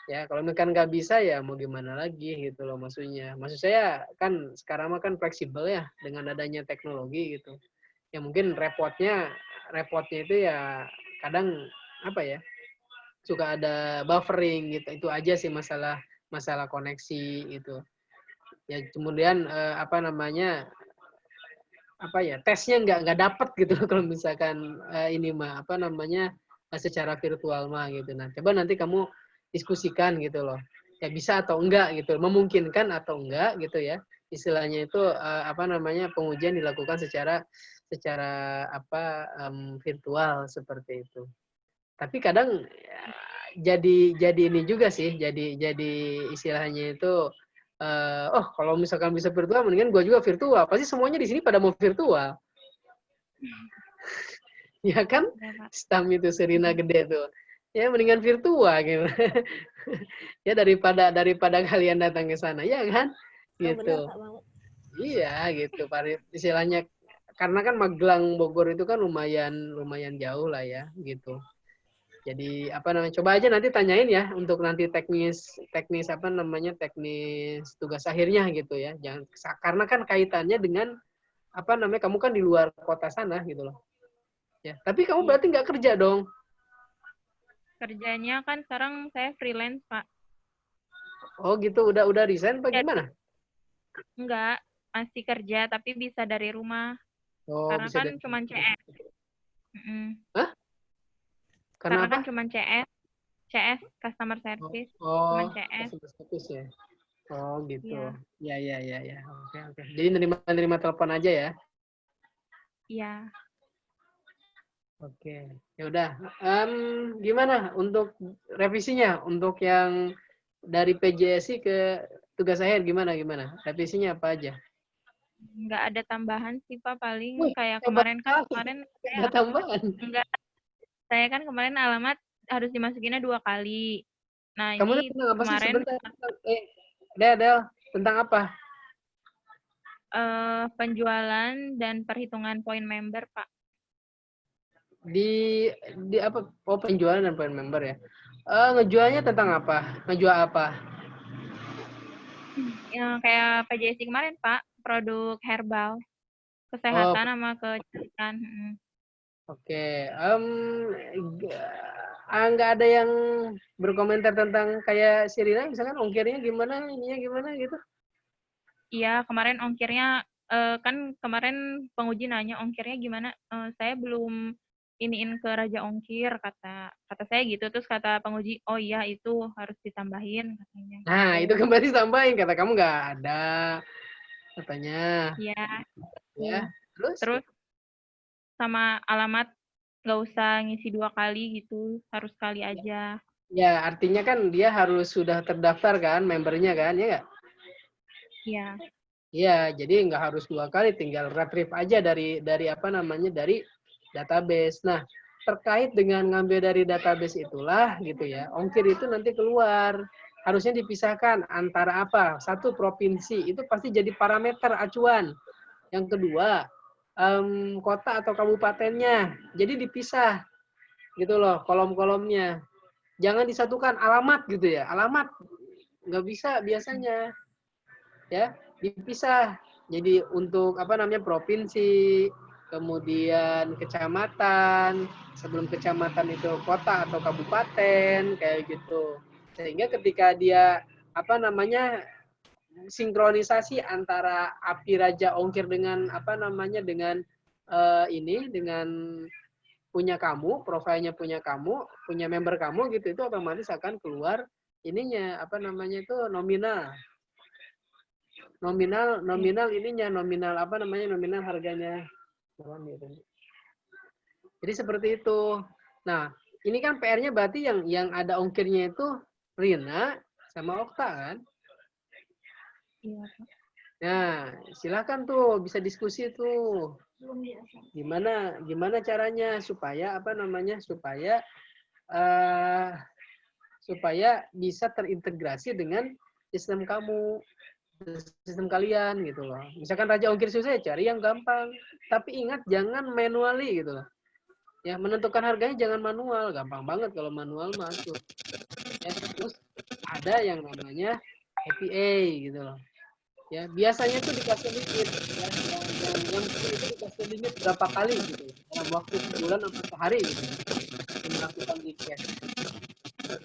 [SPEAKER 1] Ya, kalau misalkan nggak bisa ya mau gimana lagi gitu loh maksudnya. Maksud saya kan sekarang mah kan fleksibel ya dengan adanya teknologi gitu. Ya mungkin repotnya itu ya kadang apa ya suka ada buffering gitu. Itu aja sih masalah koneksi gitu. Ya kemudian apa namanya apa ya tesnya nggak dapet gitu loh kalau misalkan ini mah apa namanya secara virtual mah gitu. Nah coba nanti kamu diskusikan gitu loh ya bisa atau enggak gitu memungkinkan atau enggak gitu ya istilahnya itu apa namanya pengujian dilakukan secara apa virtual seperti itu. Tapi kadang ya, jadi ini juga sih jadi istilahnya itu oh kalau misalkan bisa virtual mendingan gue juga virtual pasti semuanya di sini pada mau virtual. Ya kan
[SPEAKER 5] Ya, Pak.
[SPEAKER 1] stam itu Serina gede tuh ya mendingan virtual gitu. Ya daripada kalian datang ke sana ya kan
[SPEAKER 4] Oh, benar,
[SPEAKER 1] gitu.
[SPEAKER 4] Kak, mau.
[SPEAKER 1] Iya gitu Pak istilahnya karena kan Magelang Bogor itu kan lumayan jauh lah ya gitu. Jadi apa namanya coba aja nanti tanyain ya untuk nanti teknis apa namanya teknis tugas akhirnya gitu ya. Jangan karena kan kaitannya dengan apa namanya kamu kan di luar kota sana gitu loh. Ya, tapi kamu berarti nggak kerja dong?
[SPEAKER 7] Kerjanya kan sekarang saya freelance, Pak.
[SPEAKER 1] Oh gitu, udah resign apa
[SPEAKER 7] Ya,
[SPEAKER 1] gimana?
[SPEAKER 7] enggak, masih kerja tapi bisa dari rumah.
[SPEAKER 1] Oh
[SPEAKER 7] Karena
[SPEAKER 1] bisa
[SPEAKER 7] kan
[SPEAKER 1] dari.
[SPEAKER 7] cuma CS.
[SPEAKER 1] Hah?
[SPEAKER 7] Karena
[SPEAKER 1] Karena
[SPEAKER 7] kan
[SPEAKER 1] apa?
[SPEAKER 7] cuma CS, customer service, cuma
[SPEAKER 1] Oh,
[SPEAKER 7] CS.
[SPEAKER 1] customer service ya. Oh gitu.
[SPEAKER 7] Iya,
[SPEAKER 1] Ya. Oke. Jadi nerima telepon aja ya.
[SPEAKER 7] iya.
[SPEAKER 1] Oke. Ya udah. Gimana untuk revisinya? Untuk yang dari PJSI ke tugas akhir gimana? Revisinya apa aja?
[SPEAKER 7] Nggak ada tambahan sih, Pak. Paling
[SPEAKER 1] Wih,
[SPEAKER 7] kayak
[SPEAKER 1] hebat
[SPEAKER 7] kemarin
[SPEAKER 1] sekali.
[SPEAKER 7] saya
[SPEAKER 1] Ada tambahan.
[SPEAKER 7] enggak, saya kan kemarin alamat harus dimasukinnya 2 kali. Nah,
[SPEAKER 1] Kamu
[SPEAKER 7] ini
[SPEAKER 1] tentang apa sih
[SPEAKER 7] kemarin
[SPEAKER 1] sebentar? Del, tentang apa?
[SPEAKER 7] penjualan dan perhitungan poin member, Pak.
[SPEAKER 1] Di apa? Oh, penjualan dan poin member ya. Ngejualnya tentang apa? Ngejual apa?
[SPEAKER 7] Yang kayak PJSI kemarin, Pak, produk herbal,
[SPEAKER 1] Oh,
[SPEAKER 7] kesehatan sama kecantikan.
[SPEAKER 1] oke. Nggak ada yang berkomentar tentang kayak Sirina, misalkan ongkirnya gimana, ininya gimana gitu?
[SPEAKER 7] Iya, kemarin ongkirnya kan kemarin penguji nanya ongkirnya gimana. Saya belum iniin ke Raja Ongkir kata saya gitu. Terus kata penguji, oh iya itu harus ditambahin katanya.
[SPEAKER 1] Nah, itu
[SPEAKER 7] Gitu.
[SPEAKER 1] kembali tambahin kata kamu nggak ada katanya.
[SPEAKER 7] Iya.
[SPEAKER 1] Ya, terus?
[SPEAKER 7] Terus sama alamat nggak usah ngisi 2 kali gitu, harus sekali aja.
[SPEAKER 1] Ya, artinya kan dia harus sudah terdaftar kan, membernya kan, ya nggak?
[SPEAKER 7] Iya.
[SPEAKER 1] Iya, jadi nggak harus 2 kali, tinggal retrieve aja dari apa namanya dari database. Nah, terkait dengan ngambil dari database itulah gitu ya, ongkir itu nanti keluar. Harusnya dipisahkan antara apa? Satu provinsi itu pasti jadi parameter acuan. Yang kedua, kota atau kabupatennya. Jadi dipisah gitu loh kolom-kolomnya. Jangan disatukan alamat gitu ya. Alamat nggak bisa biasanya. Ya, dipisah. Jadi untuk apa namanya provinsi, kemudian kecamatan, sebelum kecamatan itu kota atau kabupaten kayak gitu. Sehingga ketika dia apa namanya sinkronisasi antara API Raja Ongkir dengan apa namanya dengan dengan punya kamu, profilnya punya kamu, punya member kamu gitu itu otomatis akan keluar ininya apa namanya itu nominal ininya nominal apa namanya nominal harganya. Jadi seperti itu. Nah ini kan PR-nya berarti yang ada ongkirnya itu Rina sama Okta kan?
[SPEAKER 7] Iya, Pak.
[SPEAKER 1] Nah, silakan tuh bisa diskusi tuh. Gimana caranya supaya supaya bisa terintegrasi dengan sistem kamu, sistem kalian gitu loh. Misalkan raja ongkir susah, cari yang gampang. Tapi ingat jangan manually gitu loh. Ya, menentukan harganya jangan manual, gampang banget kalau manual masuk. Ya, terus ada yang namanya APA gitu loh. Ya, biasanya tuh dikasih limit ya, yang itu dikasih limit berapa kali gitu dalam waktu sebulan atau sehari gitu melakukan request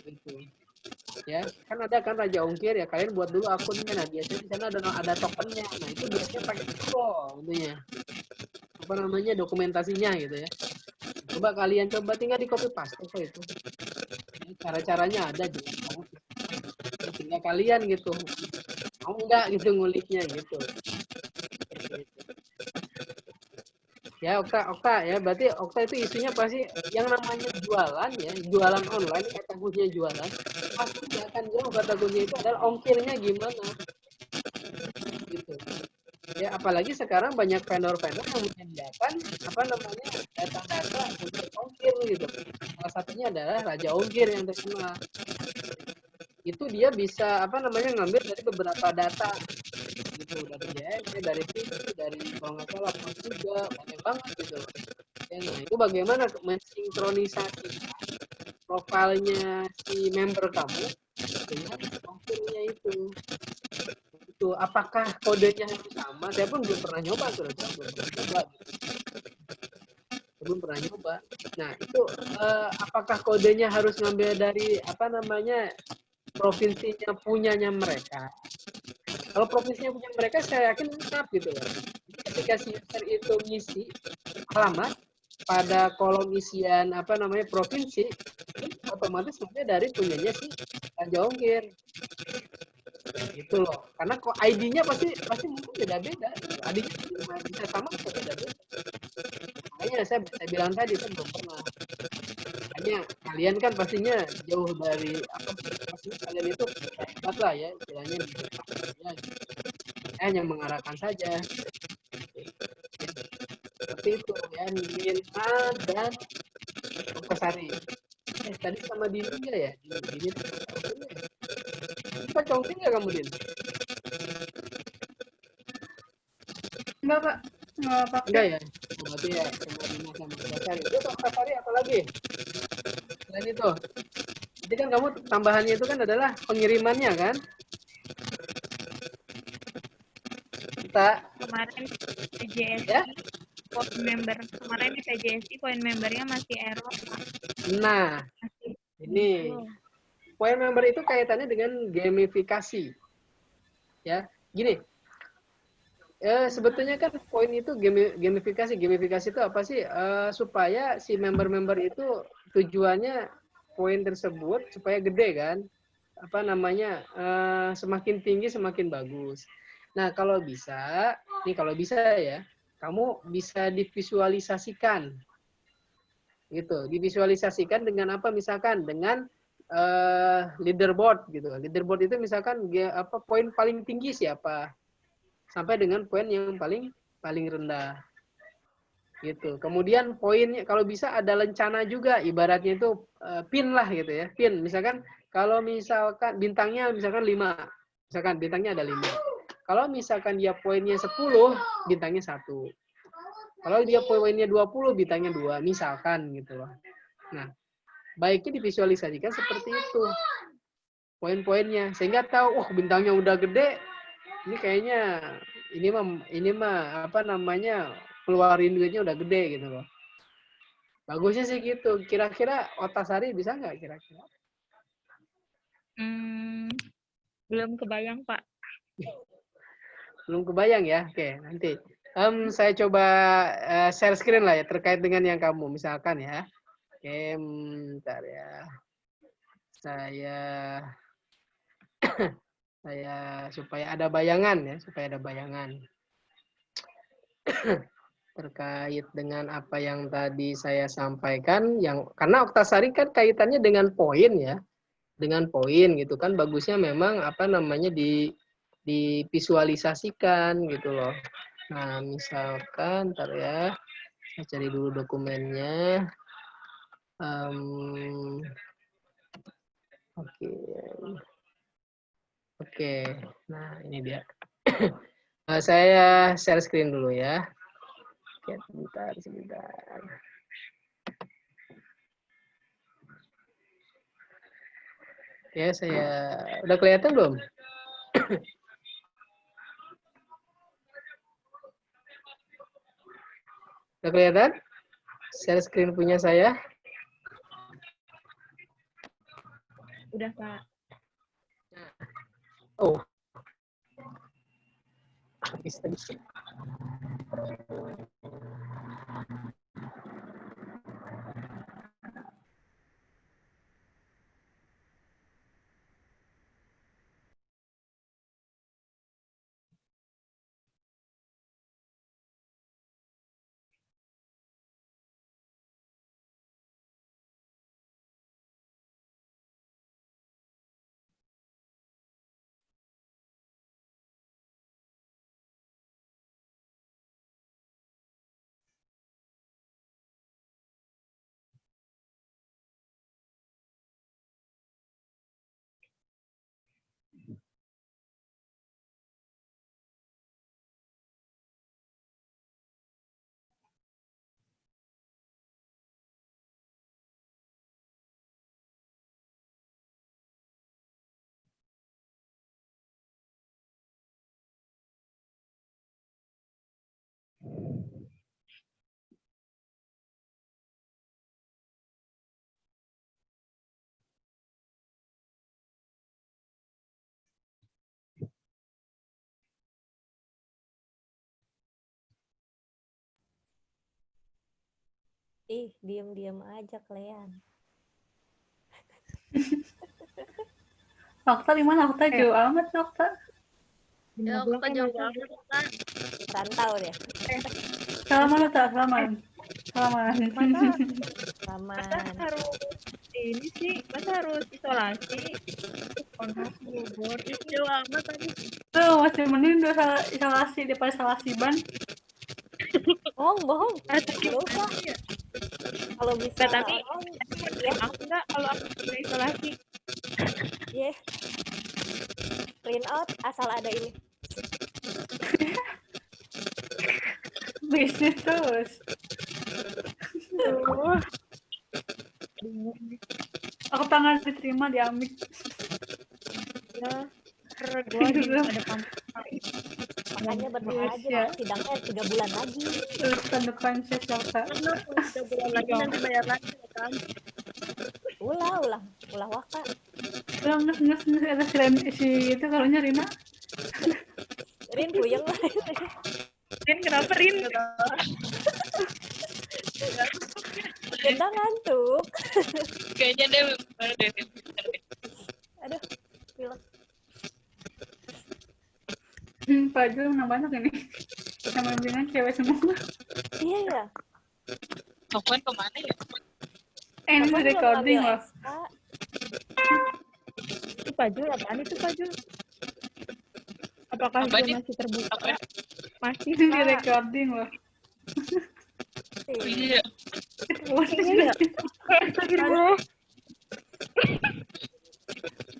[SPEAKER 1] gitu. Ya, kan ada kan raja ongkir ya, kalian buat dulu akunnya. Nah, biasanya di sana ada tokennya. Nah, itu biasanya pakai Pro tentunya. Apa namanya? Dokumentasinya gitu ya. Coba kalian tinggal di copy paste kok itu. Cara-caranya ada jelas banget. Tinggal kalian gitu. Mau enggak gitu nguliknya gitu. Ya, Okta ya, berarti Okta itu isunya pasti yang namanya jualan ya, jualan online, kata kuncinya jualan, pasti nggak akan jauh kata kuncinya itu adalah ongkirnya gimana, gitu. Ya, apalagi sekarang banyak vendor-vendor yang menyediakan apa namanya data-data untuk ongkir gitu. Salah satunya adalah Raja Ongkir yang terkenal. Itu dia bisa apa namanya ngambil dari beberapa data gitu, dari JNE, dari Fitu, dari kalau nggak salah Pos juga banyak banget gitu. Ya, nah itu bagaimana mensinkronisasi profilnya si member kamu dengan ongkirnya itu. Itu apakah kodenya harus sama? Saya pun belum pernah nyoba tuh, belum pernah nyoba. Nah itu apakah kodenya harus ngambil dari apa namanya provinsinya punyanya mereka? Kalau provinsinya punya mereka, saya yakin lengkap gitu ya. Ketika si user itu ngisi alamat pada kolom isian apa namanya provinsi, otomatis ngambil dari punyanya si Raja Ongkir. Gitu loh. Karena kok ID-nya pasti mungkin beda-beda. ID-nya bisa sama bisa beda-beda. Makanya saya bilang tadi saya belum pernah. Makanya kalian kan pastinya jauh dari apa pasti kalian itu hebat lah ya istilahnya di ya, saya hanya mengarahkan saja. Seperti itu ya, Nina dan Oktasari. Tadi sama Dini ya? Dini kita congking nggak kamu, Din?
[SPEAKER 2] Enggak, Pak. Enggak pakai.
[SPEAKER 1] Enggak ya? Berarti ya sama Dina sama Oktasari. Terus Oktasari apa lagi? Selain itu. Jadi kan kamu tambahannya itu kan adalah pengirimannya kan? Kita
[SPEAKER 7] Kemarin PJSI
[SPEAKER 1] ya?
[SPEAKER 7] poin member kemarin di PJSI poin membernya masih error, Pak.
[SPEAKER 1] Nah,
[SPEAKER 7] Masih
[SPEAKER 1] ini
[SPEAKER 7] gitu.
[SPEAKER 1] poin member itu kaitannya dengan gamifikasi. Ya, gini. Sebetulnya kan poin itu gamifikasi. Gamifikasi itu apa sih? Supaya si member-member itu tujuannya poin tersebut supaya gede kan? Apa namanya? Semakin tinggi semakin bagus. Nah, kalau bisa ya, kamu bisa divisualisasikan. Gitu. Divisualisasikan dengan apa? Misalkan dengan leaderboard gitu. Leaderboard itu misalkan apa poin paling tinggi siapa? Sampai dengan poin yang paling rendah gitu. Kemudian poinnya kalau bisa ada lencana juga, ibaratnya itu pin lah gitu ya, pin. Misalkan kalau misalkan bintangnya misalkan 5, misalkan bintangnya ada 5. Kalau misalkan dia poinnya 10, bintangnya 1. Kalau dia poinnya 20, bintangnya 2, misalkan gitu loh. Nah, baiknya divisualisasikan seperti itu poin-poinnya sehingga tahu bintangnya udah gede, ini kayaknya ini mah apa namanya keluarin duitnya udah gede gitu loh. Bagusnya sih gitu. Kira-kira Oktasari bisa nggak kira-kira?
[SPEAKER 7] Belum kebayang, Pak.
[SPEAKER 1] Belum kebayang ya? Oke, nanti. Saya coba share screen lah ya terkait dengan yang kamu misalkan ya. Oke, bentar ya. Saya supaya ada bayangan ya, supaya ada bayangan. terkait dengan apa yang tadi saya sampaikan, yang karena Oktasari kan kaitannya dengan poin ya, dengan poin gitu kan, bagusnya memang apa namanya divisualisasikan gitu loh. Nah, misalkan, ntar ya, saya cari dulu dokumennya. Oke, oke. Nah ini dia. Saya share screen dulu ya. Oke, sebentar. Ya, saya udah kelihatan belum? Udah kelihatan? Share screen punya saya.
[SPEAKER 7] Udah, Pak.
[SPEAKER 1] Oh. Bisa.
[SPEAKER 5] Ih, diam-diam aja kalian.
[SPEAKER 2] Okta di mana? Okta jauh amat, Okta.
[SPEAKER 8] Ya, aku kan jauh banget, kan.
[SPEAKER 5] Rantau deh.
[SPEAKER 2] Salaman, Okta. Salaman. Salaman.
[SPEAKER 5] Masa
[SPEAKER 7] harus ini sih, masa harus isolasi?
[SPEAKER 8] Jauh amat tadi.
[SPEAKER 2] Tuh, masih mending udah isolasi daripada isolasi ban.
[SPEAKER 5] bohong. Gak usah. Kalau bisa
[SPEAKER 7] Tapi
[SPEAKER 5] ya.
[SPEAKER 7] aku enggak kalau aku udah isolasi.
[SPEAKER 5] Yeah. Print out asal ada ini.
[SPEAKER 2] Bisnis terus. Aku tangan diterima di Amik.
[SPEAKER 7] Ya, gua di ada kampus.
[SPEAKER 5] Makanya berdoa aja
[SPEAKER 2] ya.
[SPEAKER 5] sidangnya 3 bulan lagi.
[SPEAKER 2] Terus tanda konses Okta.
[SPEAKER 8] 3 bulan lagi nanti bayar lagi kan.
[SPEAKER 5] Ulah waka.
[SPEAKER 2] Nges ada si itu kalau Rina.
[SPEAKER 5] Rin puyeng lah.
[SPEAKER 7] Rin kenapa Rin?
[SPEAKER 5] Udah ngantuk.
[SPEAKER 3] Kayaknya dia baru deh.
[SPEAKER 5] Aduh, pilek.
[SPEAKER 2] Pak Jul menang banyak ini. Sama bimbingan cewek semua.
[SPEAKER 5] Iya ya.
[SPEAKER 3] Sofwan kemana ya?
[SPEAKER 2] Ini
[SPEAKER 5] Kapan
[SPEAKER 2] recording
[SPEAKER 5] belum
[SPEAKER 2] loh.
[SPEAKER 7] Itu Pajul apaan itu Pajul? Apakah
[SPEAKER 3] Apa
[SPEAKER 7] itu
[SPEAKER 3] nih?
[SPEAKER 7] masih terbuka?
[SPEAKER 3] Apa?
[SPEAKER 7] Masih,
[SPEAKER 2] Ini
[SPEAKER 7] Pak.
[SPEAKER 2] recording loh.
[SPEAKER 3] Iya.
[SPEAKER 7] Astagfirullah.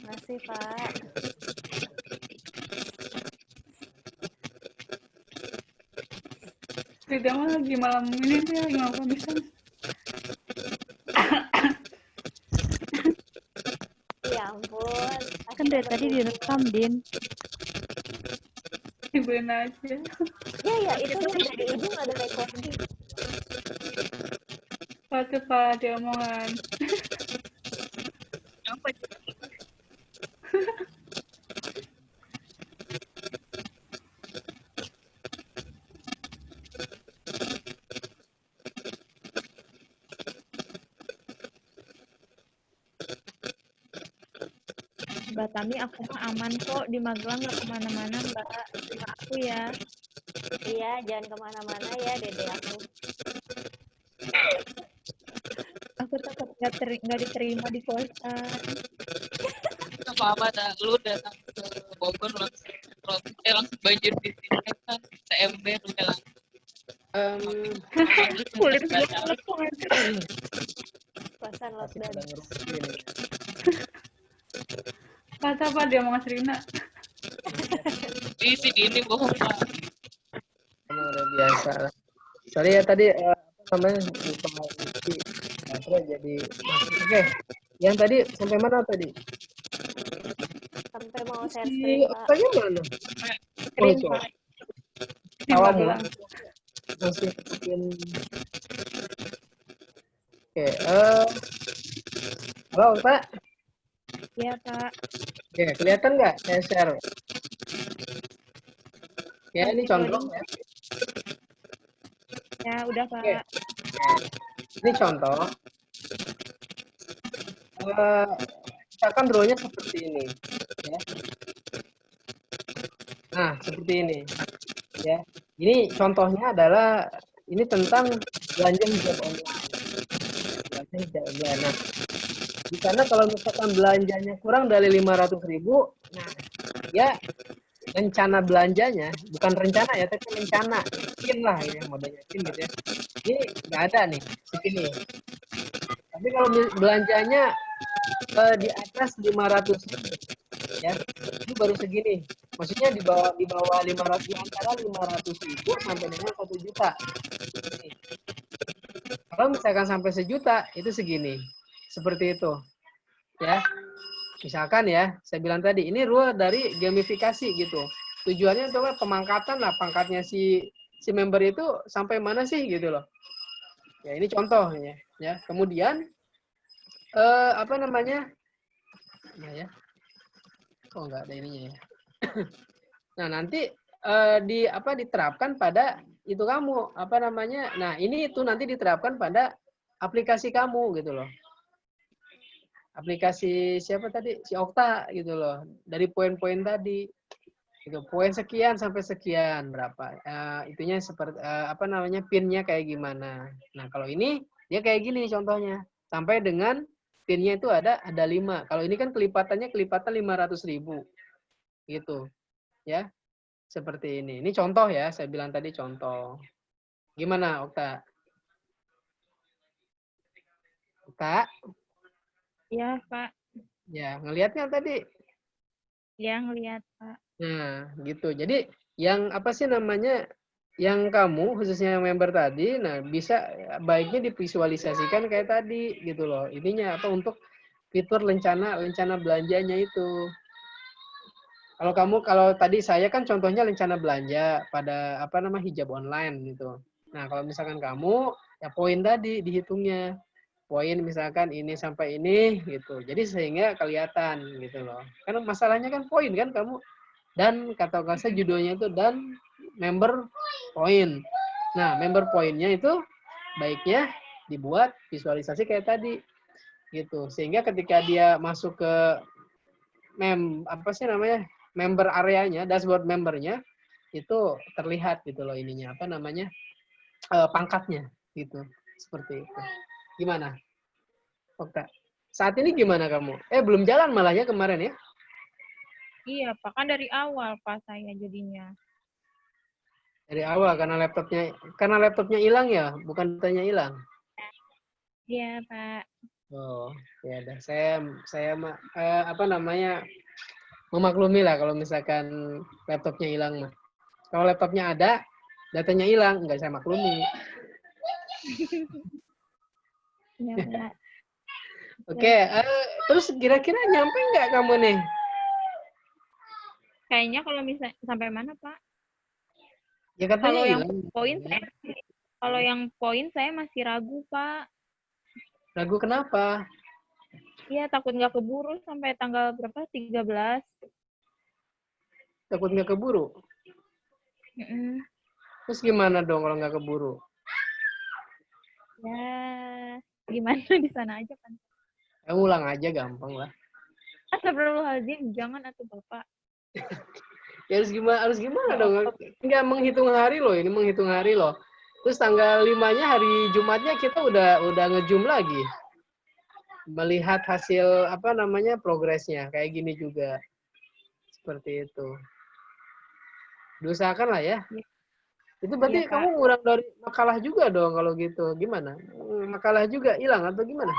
[SPEAKER 5] Masih, Pak.
[SPEAKER 2] Tidak mah lagi malam ini tuh lagi malam Kamisan.
[SPEAKER 5] Ya ampun.
[SPEAKER 6] Kan dari tadi direkam, Din.
[SPEAKER 2] Ibuin aja.
[SPEAKER 5] Iya, itu di ujung ada recording.
[SPEAKER 2] Waktu Pak di omongan.
[SPEAKER 3] Apa?
[SPEAKER 7] Mbak Tami, aku mah aman kok di Magelang, nggak kemana-mana Mbak. Terima aku ya.
[SPEAKER 5] Iya, jangan kemana-mana ya, Dede aku.
[SPEAKER 7] Aku takut nggak diterima di kosan.
[SPEAKER 3] Nggak apa-apa, dah. Lu datang ke Bogor langsung banjir di sini kan. Seember udah langsung.
[SPEAKER 7] Kulit gue melepuh.
[SPEAKER 5] Kosan
[SPEAKER 1] Pasti
[SPEAKER 5] lockdown.
[SPEAKER 1] pada ngerusakin.
[SPEAKER 2] Kata apa dia mau Mas Rina?
[SPEAKER 3] Di sini ini bohong, Pak.
[SPEAKER 1] Emang udah biasa lah. Sorry ya tadi apa namanya lupa isi baterai jadi mati. Oke. Yang tadi sampai mana tadi?
[SPEAKER 5] Sampai mau share
[SPEAKER 1] Si
[SPEAKER 5] screen, Pak.
[SPEAKER 1] Oktanya mana? Oh,
[SPEAKER 7] Screen,
[SPEAKER 1] itu.
[SPEAKER 7] Pak.
[SPEAKER 1] Tawamu
[SPEAKER 2] Magelang.
[SPEAKER 1] masih bikin. Oke. Halo Pak.
[SPEAKER 7] Iya, Pak.
[SPEAKER 1] Oke, kelihatan nggak? Saya share. Ya, ini
[SPEAKER 7] Masih
[SPEAKER 1] contoh
[SPEAKER 7] loading.
[SPEAKER 1] ya.
[SPEAKER 7] Ya, udah,
[SPEAKER 1] Oke.
[SPEAKER 7] Pak.
[SPEAKER 1] Ini contoh. Misalkan row-nya seperti ini. Ya. Nah, seperti ini. Ya. Ini contohnya adalah ini tentang belanja hijab online. Belanja hijab online. Nah, di sana kalau misalkan belanjanya kurang dari 500.000, nah, ya rencana belanjanya, bukan rencana ya, tapi rencana. Pin lah ya, modelnya pin gitu ya. Ini nggak ada nih, segini. Tapi kalau belanjanya di atas 500.000, ya, ini baru segini. Maksudnya di bawah 500, di antara 500.000 sampai dengan 1 juta. Ini. Kalau misalkan sampai 1 juta, itu segini. Seperti itu. Ya. Misalkan ya, saya bilang tadi, ini rule dari gamifikasi gitu. Tujuannya itu pemangkatan lah, pangkatnya si member itu sampai mana sih gitu loh. Ya, ini contohnya ya. Kemudian apa namanya? Nah ya. Oh, enggak ada ininya ya. Nah, nanti diterapkan pada itu kamu, apa namanya? Nah, ini itu nanti diterapkan pada aplikasi kamu gitu loh. Aplikasi siapa tadi? Si Okta gitu loh. Dari poin-poin tadi. Gitu. Poin sekian sampai sekian berapa. Itunya seperti apa namanya? Pinnya kayak gimana. Nah, kalau ini dia kayak gini contohnya. Sampai dengan pinnya itu ada 5. Kalau ini kan kelipatan 500.000. Gitu. Ya. Seperti ini. Ini contoh ya, saya bilang tadi contoh. Gimana, Okta? Okta?
[SPEAKER 7] Iya, Pak.
[SPEAKER 1] Ya, ngelihatnya tadi.
[SPEAKER 7] Ya, ngeliat, Pak.
[SPEAKER 1] Nah, gitu. Jadi yang apa sih namanya? Yang kamu khususnya yang member tadi, nah bisa baiknya divisualisasikan kayak tadi gitu loh. Ininya apa untuk fitur rencana belanjanya itu. Kalau tadi saya kan contohnya rencana belanja pada apa nama hijab online gitu. Nah, kalau misalkan kamu ya poin tadi dihitungnya. Poin misalkan ini sampai ini gitu. Jadi sehingga kelihatan gitu loh. Karena masalahnya kan poin kan kamu dan kata saya judulnya itu dan member poin. Nah, member poinnya itu baiknya dibuat visualisasi kayak tadi gitu. Sehingga ketika dia masuk ke member areanya, dashboard membernya itu terlihat gitu loh ininya apa namanya pangkatnya gitu seperti itu. Gimana, Okta? Saat ini gimana kamu? Belum jalan malah ya kemarin ya?
[SPEAKER 7] Iya, Pak. Kan dari awal, Pak, saya jadinya.
[SPEAKER 1] Dari awal karena laptopnya hilang ya, bukan datanya hilang.
[SPEAKER 7] Iya, Pak.
[SPEAKER 1] Oh, ya udah saya apa namanya memaklumi lah kalau misalkan laptopnya hilang mah. Kalau laptopnya ada, datanya hilang, nggak saya maklumi.
[SPEAKER 7] Iya, Pak.
[SPEAKER 1] Oke, terus kira-kira nyampe nggak kamu nih?
[SPEAKER 7] Kayaknya kalau misalnya sampai mana, Pak?
[SPEAKER 1] Ya katanya
[SPEAKER 7] Kalau yang
[SPEAKER 1] hilang.
[SPEAKER 7] poin saya masih ragu, Pak.
[SPEAKER 1] Ragu kenapa?
[SPEAKER 7] Iya, takut nggak keburu sampai tanggal berapa? 13.
[SPEAKER 1] Takut nggak keburu? Terus gimana dong kalau nggak keburu?
[SPEAKER 7] Ya, gimana di sana aja kan?
[SPEAKER 1] Ulang aja gampang lah.
[SPEAKER 7] Astagfirullahaladzim, jangan atuh Bapak.
[SPEAKER 1] Ya harus gimana dong? Nggak menghitung hari loh, ini menghitung hari loh. Terus tanggal 5-nya hari Jumatnya kita udah nge-zoom lagi. Melihat hasil apa namanya progresnya kayak gini juga. Seperti itu. Diusahakan lah ya. Itu berarti
[SPEAKER 7] Iya, Kak.
[SPEAKER 1] kamu ngurang dari makalah juga dong kalau gitu. Gimana? Makalah juga hilang atau gimana?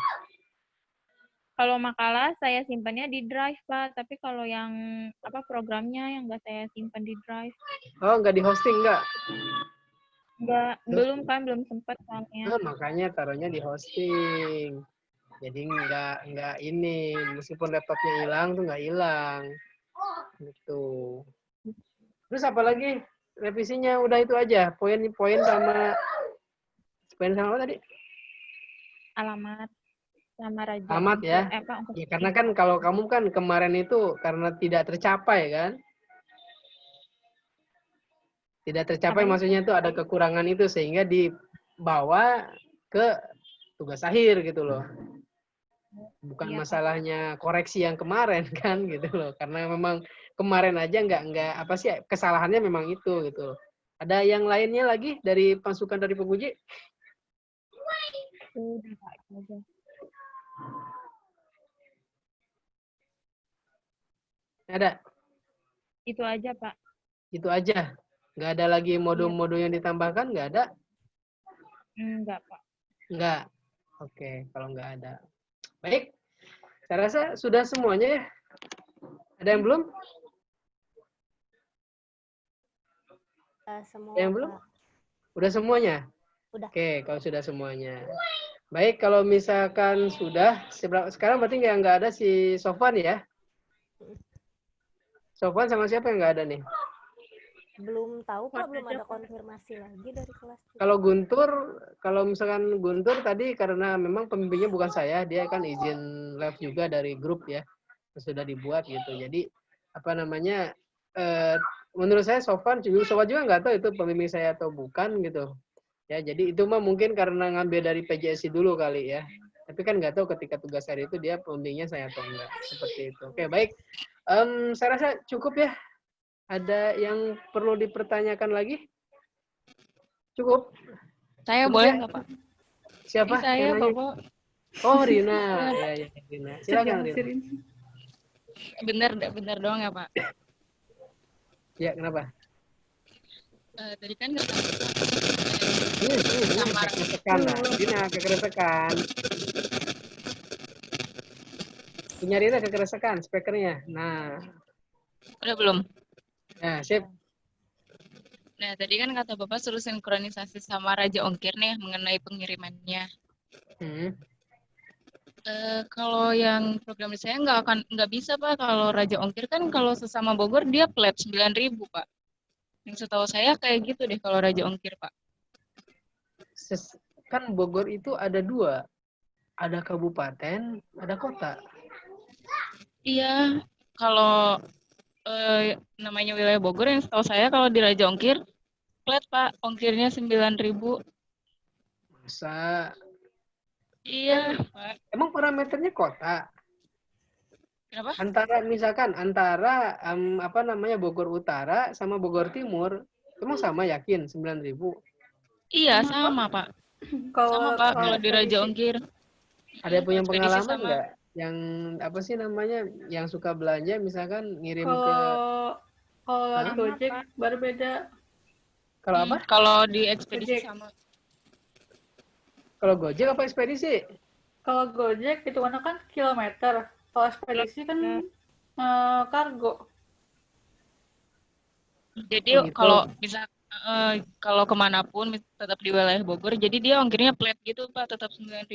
[SPEAKER 7] Kalau makalah saya simpannya di Drive, Pak. Tapi kalau yang programnya yang nggak saya simpan di Drive.
[SPEAKER 1] Oh, nggak di hosting nggak?
[SPEAKER 7] Nggak, belum kan, belum sempat soalnya.
[SPEAKER 1] Oh, makanya taruhnya di hosting. Jadi nggak ini, meskipun laptopnya hilang tuh nggak hilang. Gitu. Terus apa lagi? Revisinya udah itu aja. Poin sama apa tadi?
[SPEAKER 7] Alamat sama raja.
[SPEAKER 1] Alamat ya.
[SPEAKER 7] Ongkir.
[SPEAKER 1] Ya karena kan kalau kamu kan kemarin itu karena tidak tercapai kan? Tidak tercapai maksudnya itu ada kekurangan itu sehingga dibawa ke tugas akhir gitu loh. Bukan masalahnya koreksi yang kemarin kan gitu loh. Karena memang kemarin aja nggak apa sih kesalahannya memang itu gitu loh. Ada yang lainnya lagi dari masukan dari penguji?
[SPEAKER 7] Udah, Pak, itu aja.
[SPEAKER 1] Ada?
[SPEAKER 7] Itu aja, Pak.
[SPEAKER 1] Itu aja? Nggak ada lagi mode-mode yang ditambahkan? Nggak ada?
[SPEAKER 7] Enggak, Pak.
[SPEAKER 1] Enggak. Oke, kalau nggak ada. Baik. Saya rasa sudah semuanya ya. Ada yang belum?
[SPEAKER 5] Semua,
[SPEAKER 1] Ada yang belum?
[SPEAKER 5] Pak.
[SPEAKER 1] Udah semuanya?
[SPEAKER 5] Udah.
[SPEAKER 1] Oke, kalau sudah semuanya. Baik, kalau misalkan sudah, sekarang berarti nggak ada si Sofwan ya? Sofwan sama siapa yang nggak ada nih?
[SPEAKER 5] Belum tahu, Pak. Belum ada konfirmasi lagi dari kelas.
[SPEAKER 1] Kalau misalkan Guntur tadi karena memang pembimbingnya bukan saya, dia kan izin live juga dari grup ya, sudah dibuat gitu. Jadi apa namanya? Menurut saya Sofwan juga nggak tahu itu pembimbing saya atau bukan gitu. Ya, jadi itu mah mungkin karena ngambil dari PJSI dulu kali ya. Tapi kan nggak tahu ketika tugas hari itu dia pembimbingnya saya atau enggak. Seperti itu. Oke, baik. Saya rasa cukup ya. Ada yang perlu dipertanyakan lagi? Cukup?
[SPEAKER 3] Saya
[SPEAKER 1] Cukup
[SPEAKER 3] boleh
[SPEAKER 1] ya?
[SPEAKER 3] nggak, Pak?
[SPEAKER 1] Siapa?
[SPEAKER 3] Saya,
[SPEAKER 1] yang nanya?
[SPEAKER 3] Bapak.
[SPEAKER 1] Oh, Rina. Ya, Rina. Silakan, Rina.
[SPEAKER 3] Bener doang ya, Pak?
[SPEAKER 1] Ya, kenapa?
[SPEAKER 3] Tadi kan kata
[SPEAKER 1] kekeresekan lah. Rina, kekeresekan. Punya Rina kekeresekan, speakernya. Nah.
[SPEAKER 3] Udah belum?
[SPEAKER 1] Nah, sip.
[SPEAKER 3] Nah, tadi kan kata Bapak suruh sinkronisasi sama Raja Ongkir nih mengenai pengirimannya. Kalau yang program di saya nggak bisa, Pak. Kalau Raja Ongkir kan kalau sesama Bogor dia flat 9.000, Pak. Yang setahu saya kayak gitu deh kalau Raja Ongkir, Pak.
[SPEAKER 1] Kan Bogor itu ada 2. Ada kabupaten, ada kota.
[SPEAKER 3] Iya, kalau namanya wilayah Bogor yang setahu saya kalau di Raja Ongkir flat, Pak. Ongkirnya 9.000.
[SPEAKER 1] Masa?
[SPEAKER 3] Iya, Pak.
[SPEAKER 1] Emang parameternya kota?
[SPEAKER 3] Kenapa?
[SPEAKER 1] Antara apa namanya Bogor Utara sama Bogor Timur, emang sama yakin 9.000?
[SPEAKER 3] Iya, sama, Pak. Sama, Pak, kalau di Raja Ongkir.
[SPEAKER 1] Ada punya
[SPEAKER 3] ekspedisi
[SPEAKER 1] pengalaman nggak? Yang apa sih namanya? Yang suka belanja misalkan ngirim ke
[SPEAKER 2] kalau Gojek baru beda.
[SPEAKER 1] Kalau apa?
[SPEAKER 3] Kalau di ekspedisi sama.
[SPEAKER 1] Kalau Gojek apa ekspedisi?
[SPEAKER 2] Kalau Gojek itu kan kilometer. Kalau ekspedisi kan kargo.
[SPEAKER 3] Jadi kalau bisa kalau kemanapun tetap di wilayah Bogor, jadi dia ongkirnya flat gitu, Pak, tetap 9.000.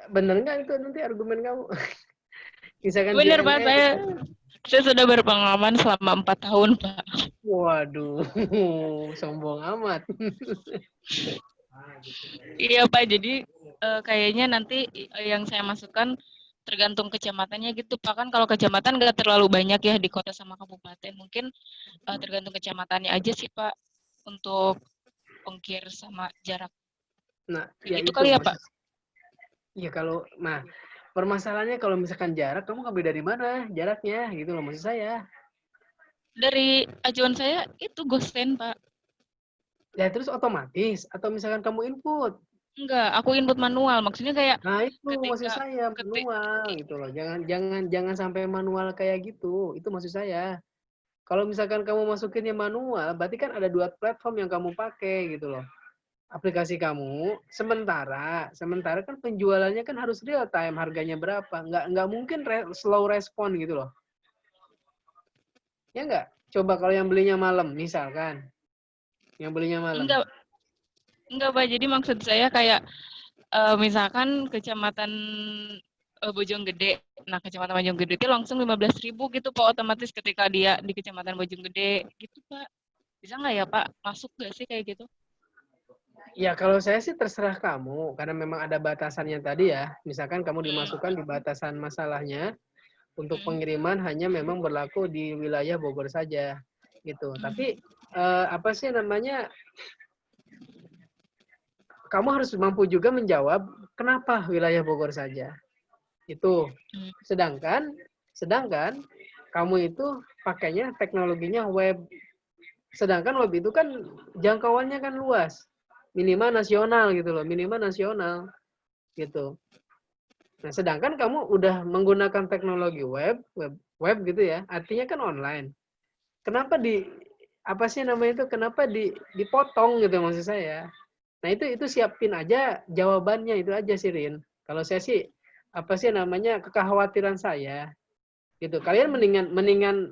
[SPEAKER 1] Bener nggak itu nanti argumen kamu? Misalkan
[SPEAKER 3] bener, Pak, saya sudah berpengalaman selama 4 tahun, Pak.
[SPEAKER 1] Waduh, sombong amat.
[SPEAKER 3] Iya, Pak, jadi kayaknya nanti yang saya masukkan tergantung kecamatannya gitu, Pak. Kan kalau kecamatan nggak terlalu banyak ya di kota sama kabupaten. Mungkin tergantung kecamatannya aja sih, Pak, untuk ongkir sama jarak.
[SPEAKER 1] Nah,
[SPEAKER 3] ya itu kali ya, Pak?
[SPEAKER 1] Iya, kalau permasalahannya kalau misalkan jarak, kamu ngambil dari mana jaraknya gitu loh maksud saya.
[SPEAKER 3] Dari ajuan saya itu GoSend, Pak.
[SPEAKER 1] Ya terus otomatis atau misalkan kamu input.
[SPEAKER 3] Enggak, aku input manual. Maksudnya kayak
[SPEAKER 1] Nah itu maksud
[SPEAKER 3] ketika
[SPEAKER 1] saya manual gitu loh. Jangan sampai manual kayak gitu. Itu maksud saya. Kalau misalkan kamu masukinnya manual, berarti kan ada 2 platform yang kamu pakai gitu loh. Aplikasi kamu, sementara kan penjualannya kan harus real time, harganya berapa. Nggak mungkin slow respon gitu loh. Ya nggak? Coba kalau yang belinya malam, misalkan. Yang belinya malam.
[SPEAKER 3] Enggak, Pak. Jadi maksud saya kayak misalkan kecamatan Bojonggede. Nah, kecamatan Bojonggede itu langsung 15.000 gitu, Pak, otomatis ketika dia di kecamatan Bojonggede gitu, Pak. Bisa nggak ya, Pak? Masuk nggak sih kayak gitu?
[SPEAKER 1] Ya kalau saya sih terserah kamu, karena memang ada batasannya tadi ya. Misalkan kamu dimasukkan di batasan masalahnya, untuk pengiriman hanya memang berlaku di wilayah Bogor saja, gitu. Tapi apa sih namanya? Kamu harus mampu juga menjawab kenapa wilayah Bogor saja. Itu. Sedangkan kamu itu pakainya teknologinya web. Sedangkan web itu kan jangkauannya kan luas. Minimal nasional gitu loh, minimal nasional gitu. Nah, sedangkan kamu udah menggunakan teknologi web gitu ya, artinya kan online. Kenapa kenapa dipotong gitu maksud saya. Nah, itu siapin aja jawabannya itu aja sih, Rin. Kalau saya sih kekhawatiran saya gitu. Kalian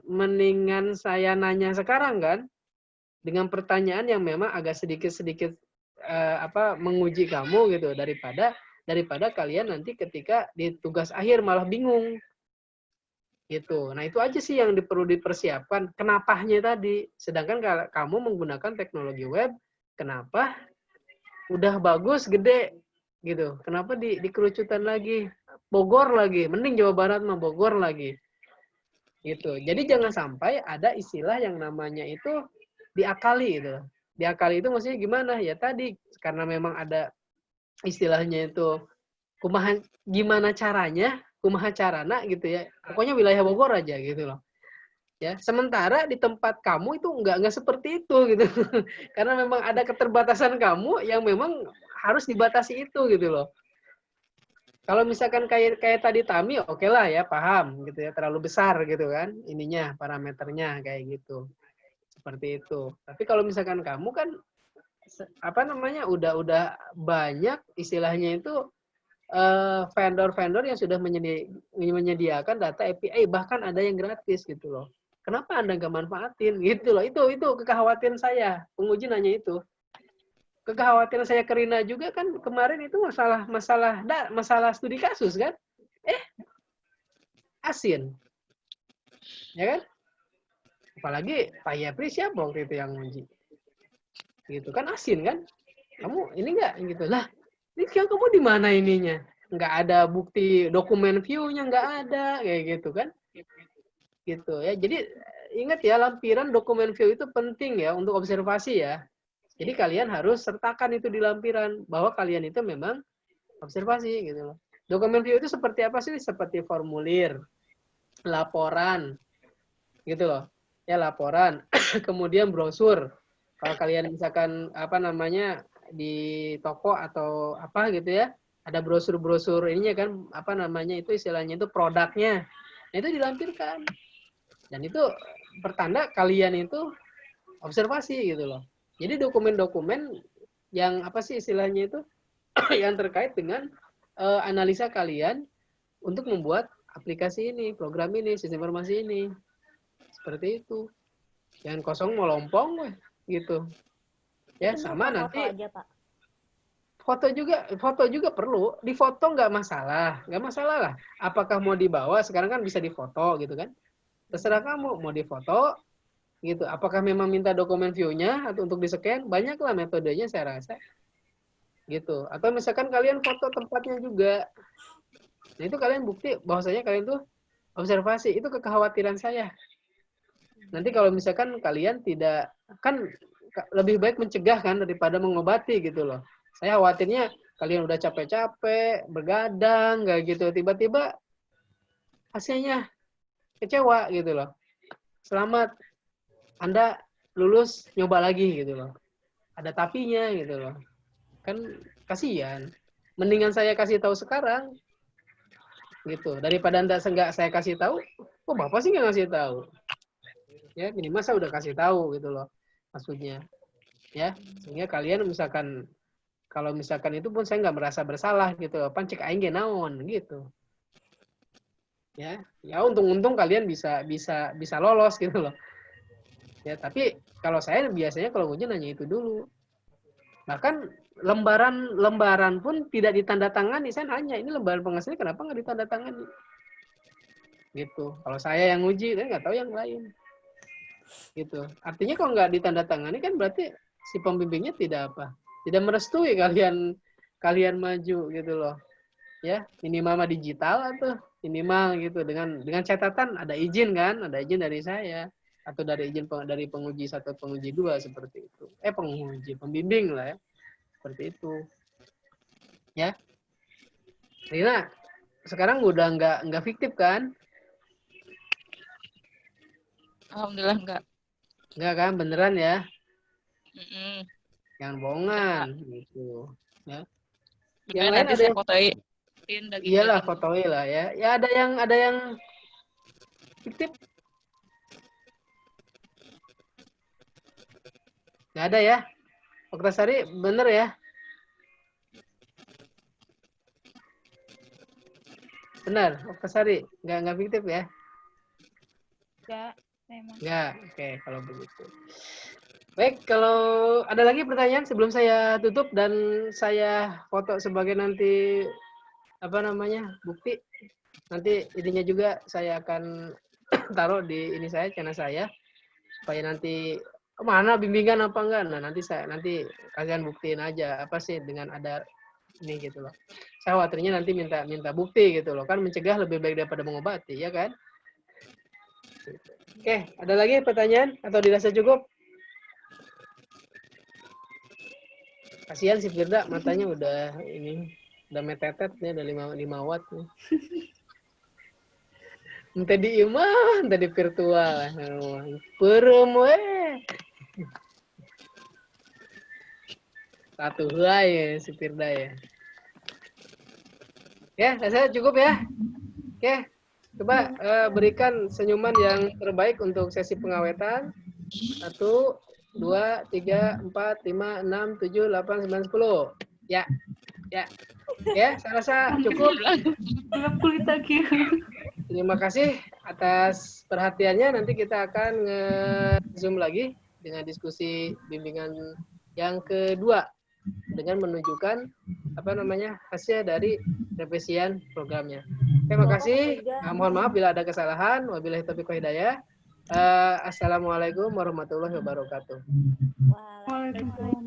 [SPEAKER 1] mendingan saya nanya sekarang kan dengan pertanyaan yang memang agak sedikit menguji kamu gitu daripada kalian nanti ketika di tugas akhir malah bingung gitu. Nah itu aja sih yang perlu dipersiapkan kenapanya tadi. Sedangkan kalau kamu menggunakan teknologi web, kenapa udah bagus gede gitu, kenapa dikerucutan lagi, Bogor lagi, mending Jawa Barat mah Bogor lagi gitu. Jadi jangan sampai ada istilah yang namanya itu diakali gitu. Diakali itu maksudnya gimana? Ya tadi karena memang ada istilahnya itu gimana caranya, kumaha carana gitu ya. Pokoknya wilayah Bogor aja gitu loh. Ya, sementara di tempat kamu itu enggak seperti itu gitu. Karena memang ada keterbatasan kamu yang memang harus dibatasi itu gitu loh. Kalau misalkan kayak tadi Tami, oke lah ya, paham gitu ya, terlalu besar gitu kan, ininya parameternya kayak gitu. Seperti itu. Tapi kalau misalkan kamu kan udah banyak istilahnya itu vendor-vendor yang sudah menyediakan data API, bahkan ada yang gratis gitu loh. Kenapa Anda nggak manfaatin gitu loh? Itu kekhawatiran saya. Penguji nanya itu. Kekhawatiran saya ke Rina juga kan kemarin itu masalah studi kasus kan? Asin. Ya kan? Apalagi Pak Yapri siapa waktu itu yang uji? Gitu kan asin kan? Kamu ini enggak gitu. Lah, ini kamu di mana ininya? Enggak ada bukti dokumen view-nya, enggak ada kayak gitu kan? Gitu ya. Jadi ingat ya, lampiran dokumen view itu penting ya untuk observasi ya. Jadi kalian harus sertakan itu di lampiran bahwa kalian itu memang observasi gitu loh. Dokumen view itu seperti apa sih? Seperti formulir, laporan, gitu loh. Ya laporan, kemudian brosur. Kalau kalian misalkan di toko atau apa gitu ya, ada brosur-brosur ininya kan itu istilahnya itu produknya. Nah, itu dilampirkan. Dan itu pertanda kalian itu observasi gitu loh. Jadi dokumen-dokumen yang istilahnya itu yang terkait dengan analisa kalian untuk membuat aplikasi ini, program ini, sistem informasi ini. Seperti itu. Jangan kosong melompong gitu. Ya, sama nanti
[SPEAKER 5] foto aja, Pak.
[SPEAKER 1] Foto juga perlu. Di foto nggak masalah lah. Apakah mau dibawa? Sekarang kan bisa difoto gitu kan. Terserah kamu mau difoto gitu. Apakah memang minta dokumen view-nya atau untuk di-scan? Banyaklah metodenya saya rasa. Gitu. Atau misalkan kalian foto tempatnya juga. Nah, itu kalian bukti bahwasanya kalian tuh observasi. Itu kekhawatiran saya. Nanti kalau misalkan kalian tidak, kan lebih baik mencegah kan daripada mengobati gitu loh. Saya khawatirnya kalian udah capek-capek, bergadang, nggak gitu. Tiba-tiba hasilnya kecewa gitu loh. Selamat, Anda lulus, nyoba lagi gitu loh. Ada tapinya gitu loh. Kan kasihan. Mendingan saya kasih tahu sekarang gitu. Daripada Anda nggak saya kasih tahu, kok Bapak sih nggak ngasih tahu? Ya, minimal saya udah kasih tahu gitu loh. Maksudnya. Ya, sehingga kalian misalkan kalau misalkan itu pun saya nggak merasa bersalah gitu, pancek aing ge naon gitu. Ya untung-untung kalian bisa lolos gitu loh. Ya, tapi kalau saya biasanya kalau ujian nanya itu dulu. Bahkan lembaran pun tidak ditandatangani, saya nanya, ini lembaran penghasilan kenapa nggak ditandatangani? Gitu. Kalau saya yang uji, saya nggak tahu yang lain. Gitu. Artinya kalau nggak ditandatangani kan berarti si pembimbingnya tidak merestui kalian maju gitu loh. Ya, minimal digital atau minimal gitu dengan catatan ada izin kan, ada izin dari saya atau dari izin dari penguji 1 penguji 2 seperti itu. Pembimbing lah ya. Seperti itu. Ya. Rina, sekarang udah nggak fiktif kan?
[SPEAKER 3] Alhamdulillah enggak.
[SPEAKER 1] Nggak kan, beneran ya? Jangan
[SPEAKER 3] Enggak.
[SPEAKER 1] bohongan gitu. Ya.
[SPEAKER 3] Bener,
[SPEAKER 1] Yang lain
[SPEAKER 3] nanti
[SPEAKER 1] ada
[SPEAKER 3] saya
[SPEAKER 1] yang
[SPEAKER 3] fotoin
[SPEAKER 1] iyalah
[SPEAKER 3] daging-daging.
[SPEAKER 1] fotoin lah ya. Ya ada yang fiktif? Nggak ada ya? Oktasari bener ya? Benar, Oktasari nggak fiktif ya?
[SPEAKER 7] Enggak, memang.
[SPEAKER 1] Nggak, oke kalau begitu. Baik, kalau ada lagi pertanyaan sebelum saya tutup dan saya foto sebagai nanti bukti. Nanti intinya juga saya akan taruh di ini channel saya supaya nanti mana bimbingan apa enggak. Nah, nanti kalian buktiin aja apa sih dengan ada ini gitu loh. Saya khawatirnya nanti minta bukti gitu loh. Kan mencegah lebih baik daripada mengobati, ya kan? Oke, ada lagi pertanyaan atau dirasa cukup? Kasihan si Firda, matanya udah metetet nih, udah 5 watt nih. Tadi virtual. Perem we. Satu ya si Firda ya. Ya, saya cukup ya. Oke. Coba berikan senyuman yang terbaik untuk sesi pengawetan. 1, 2, 3, 4, 5, 6, 7, 8, 9, 10. Ya. Ya, saya rasa cukup.
[SPEAKER 2] Kulit lagi.
[SPEAKER 1] Terima kasih atas perhatiannya. Nanti kita akan nge-zoom lagi dengan diskusi bimbingan yang kedua dengan menunjukkan hasil dari revisian programnya. Terima kasih. Mohon maaf bila ada kesalahan. Wabillahi taufiq wal hidayah. Assalamualaikum warahmatullahi wabarakatuh.
[SPEAKER 2] Waalaikumsalam.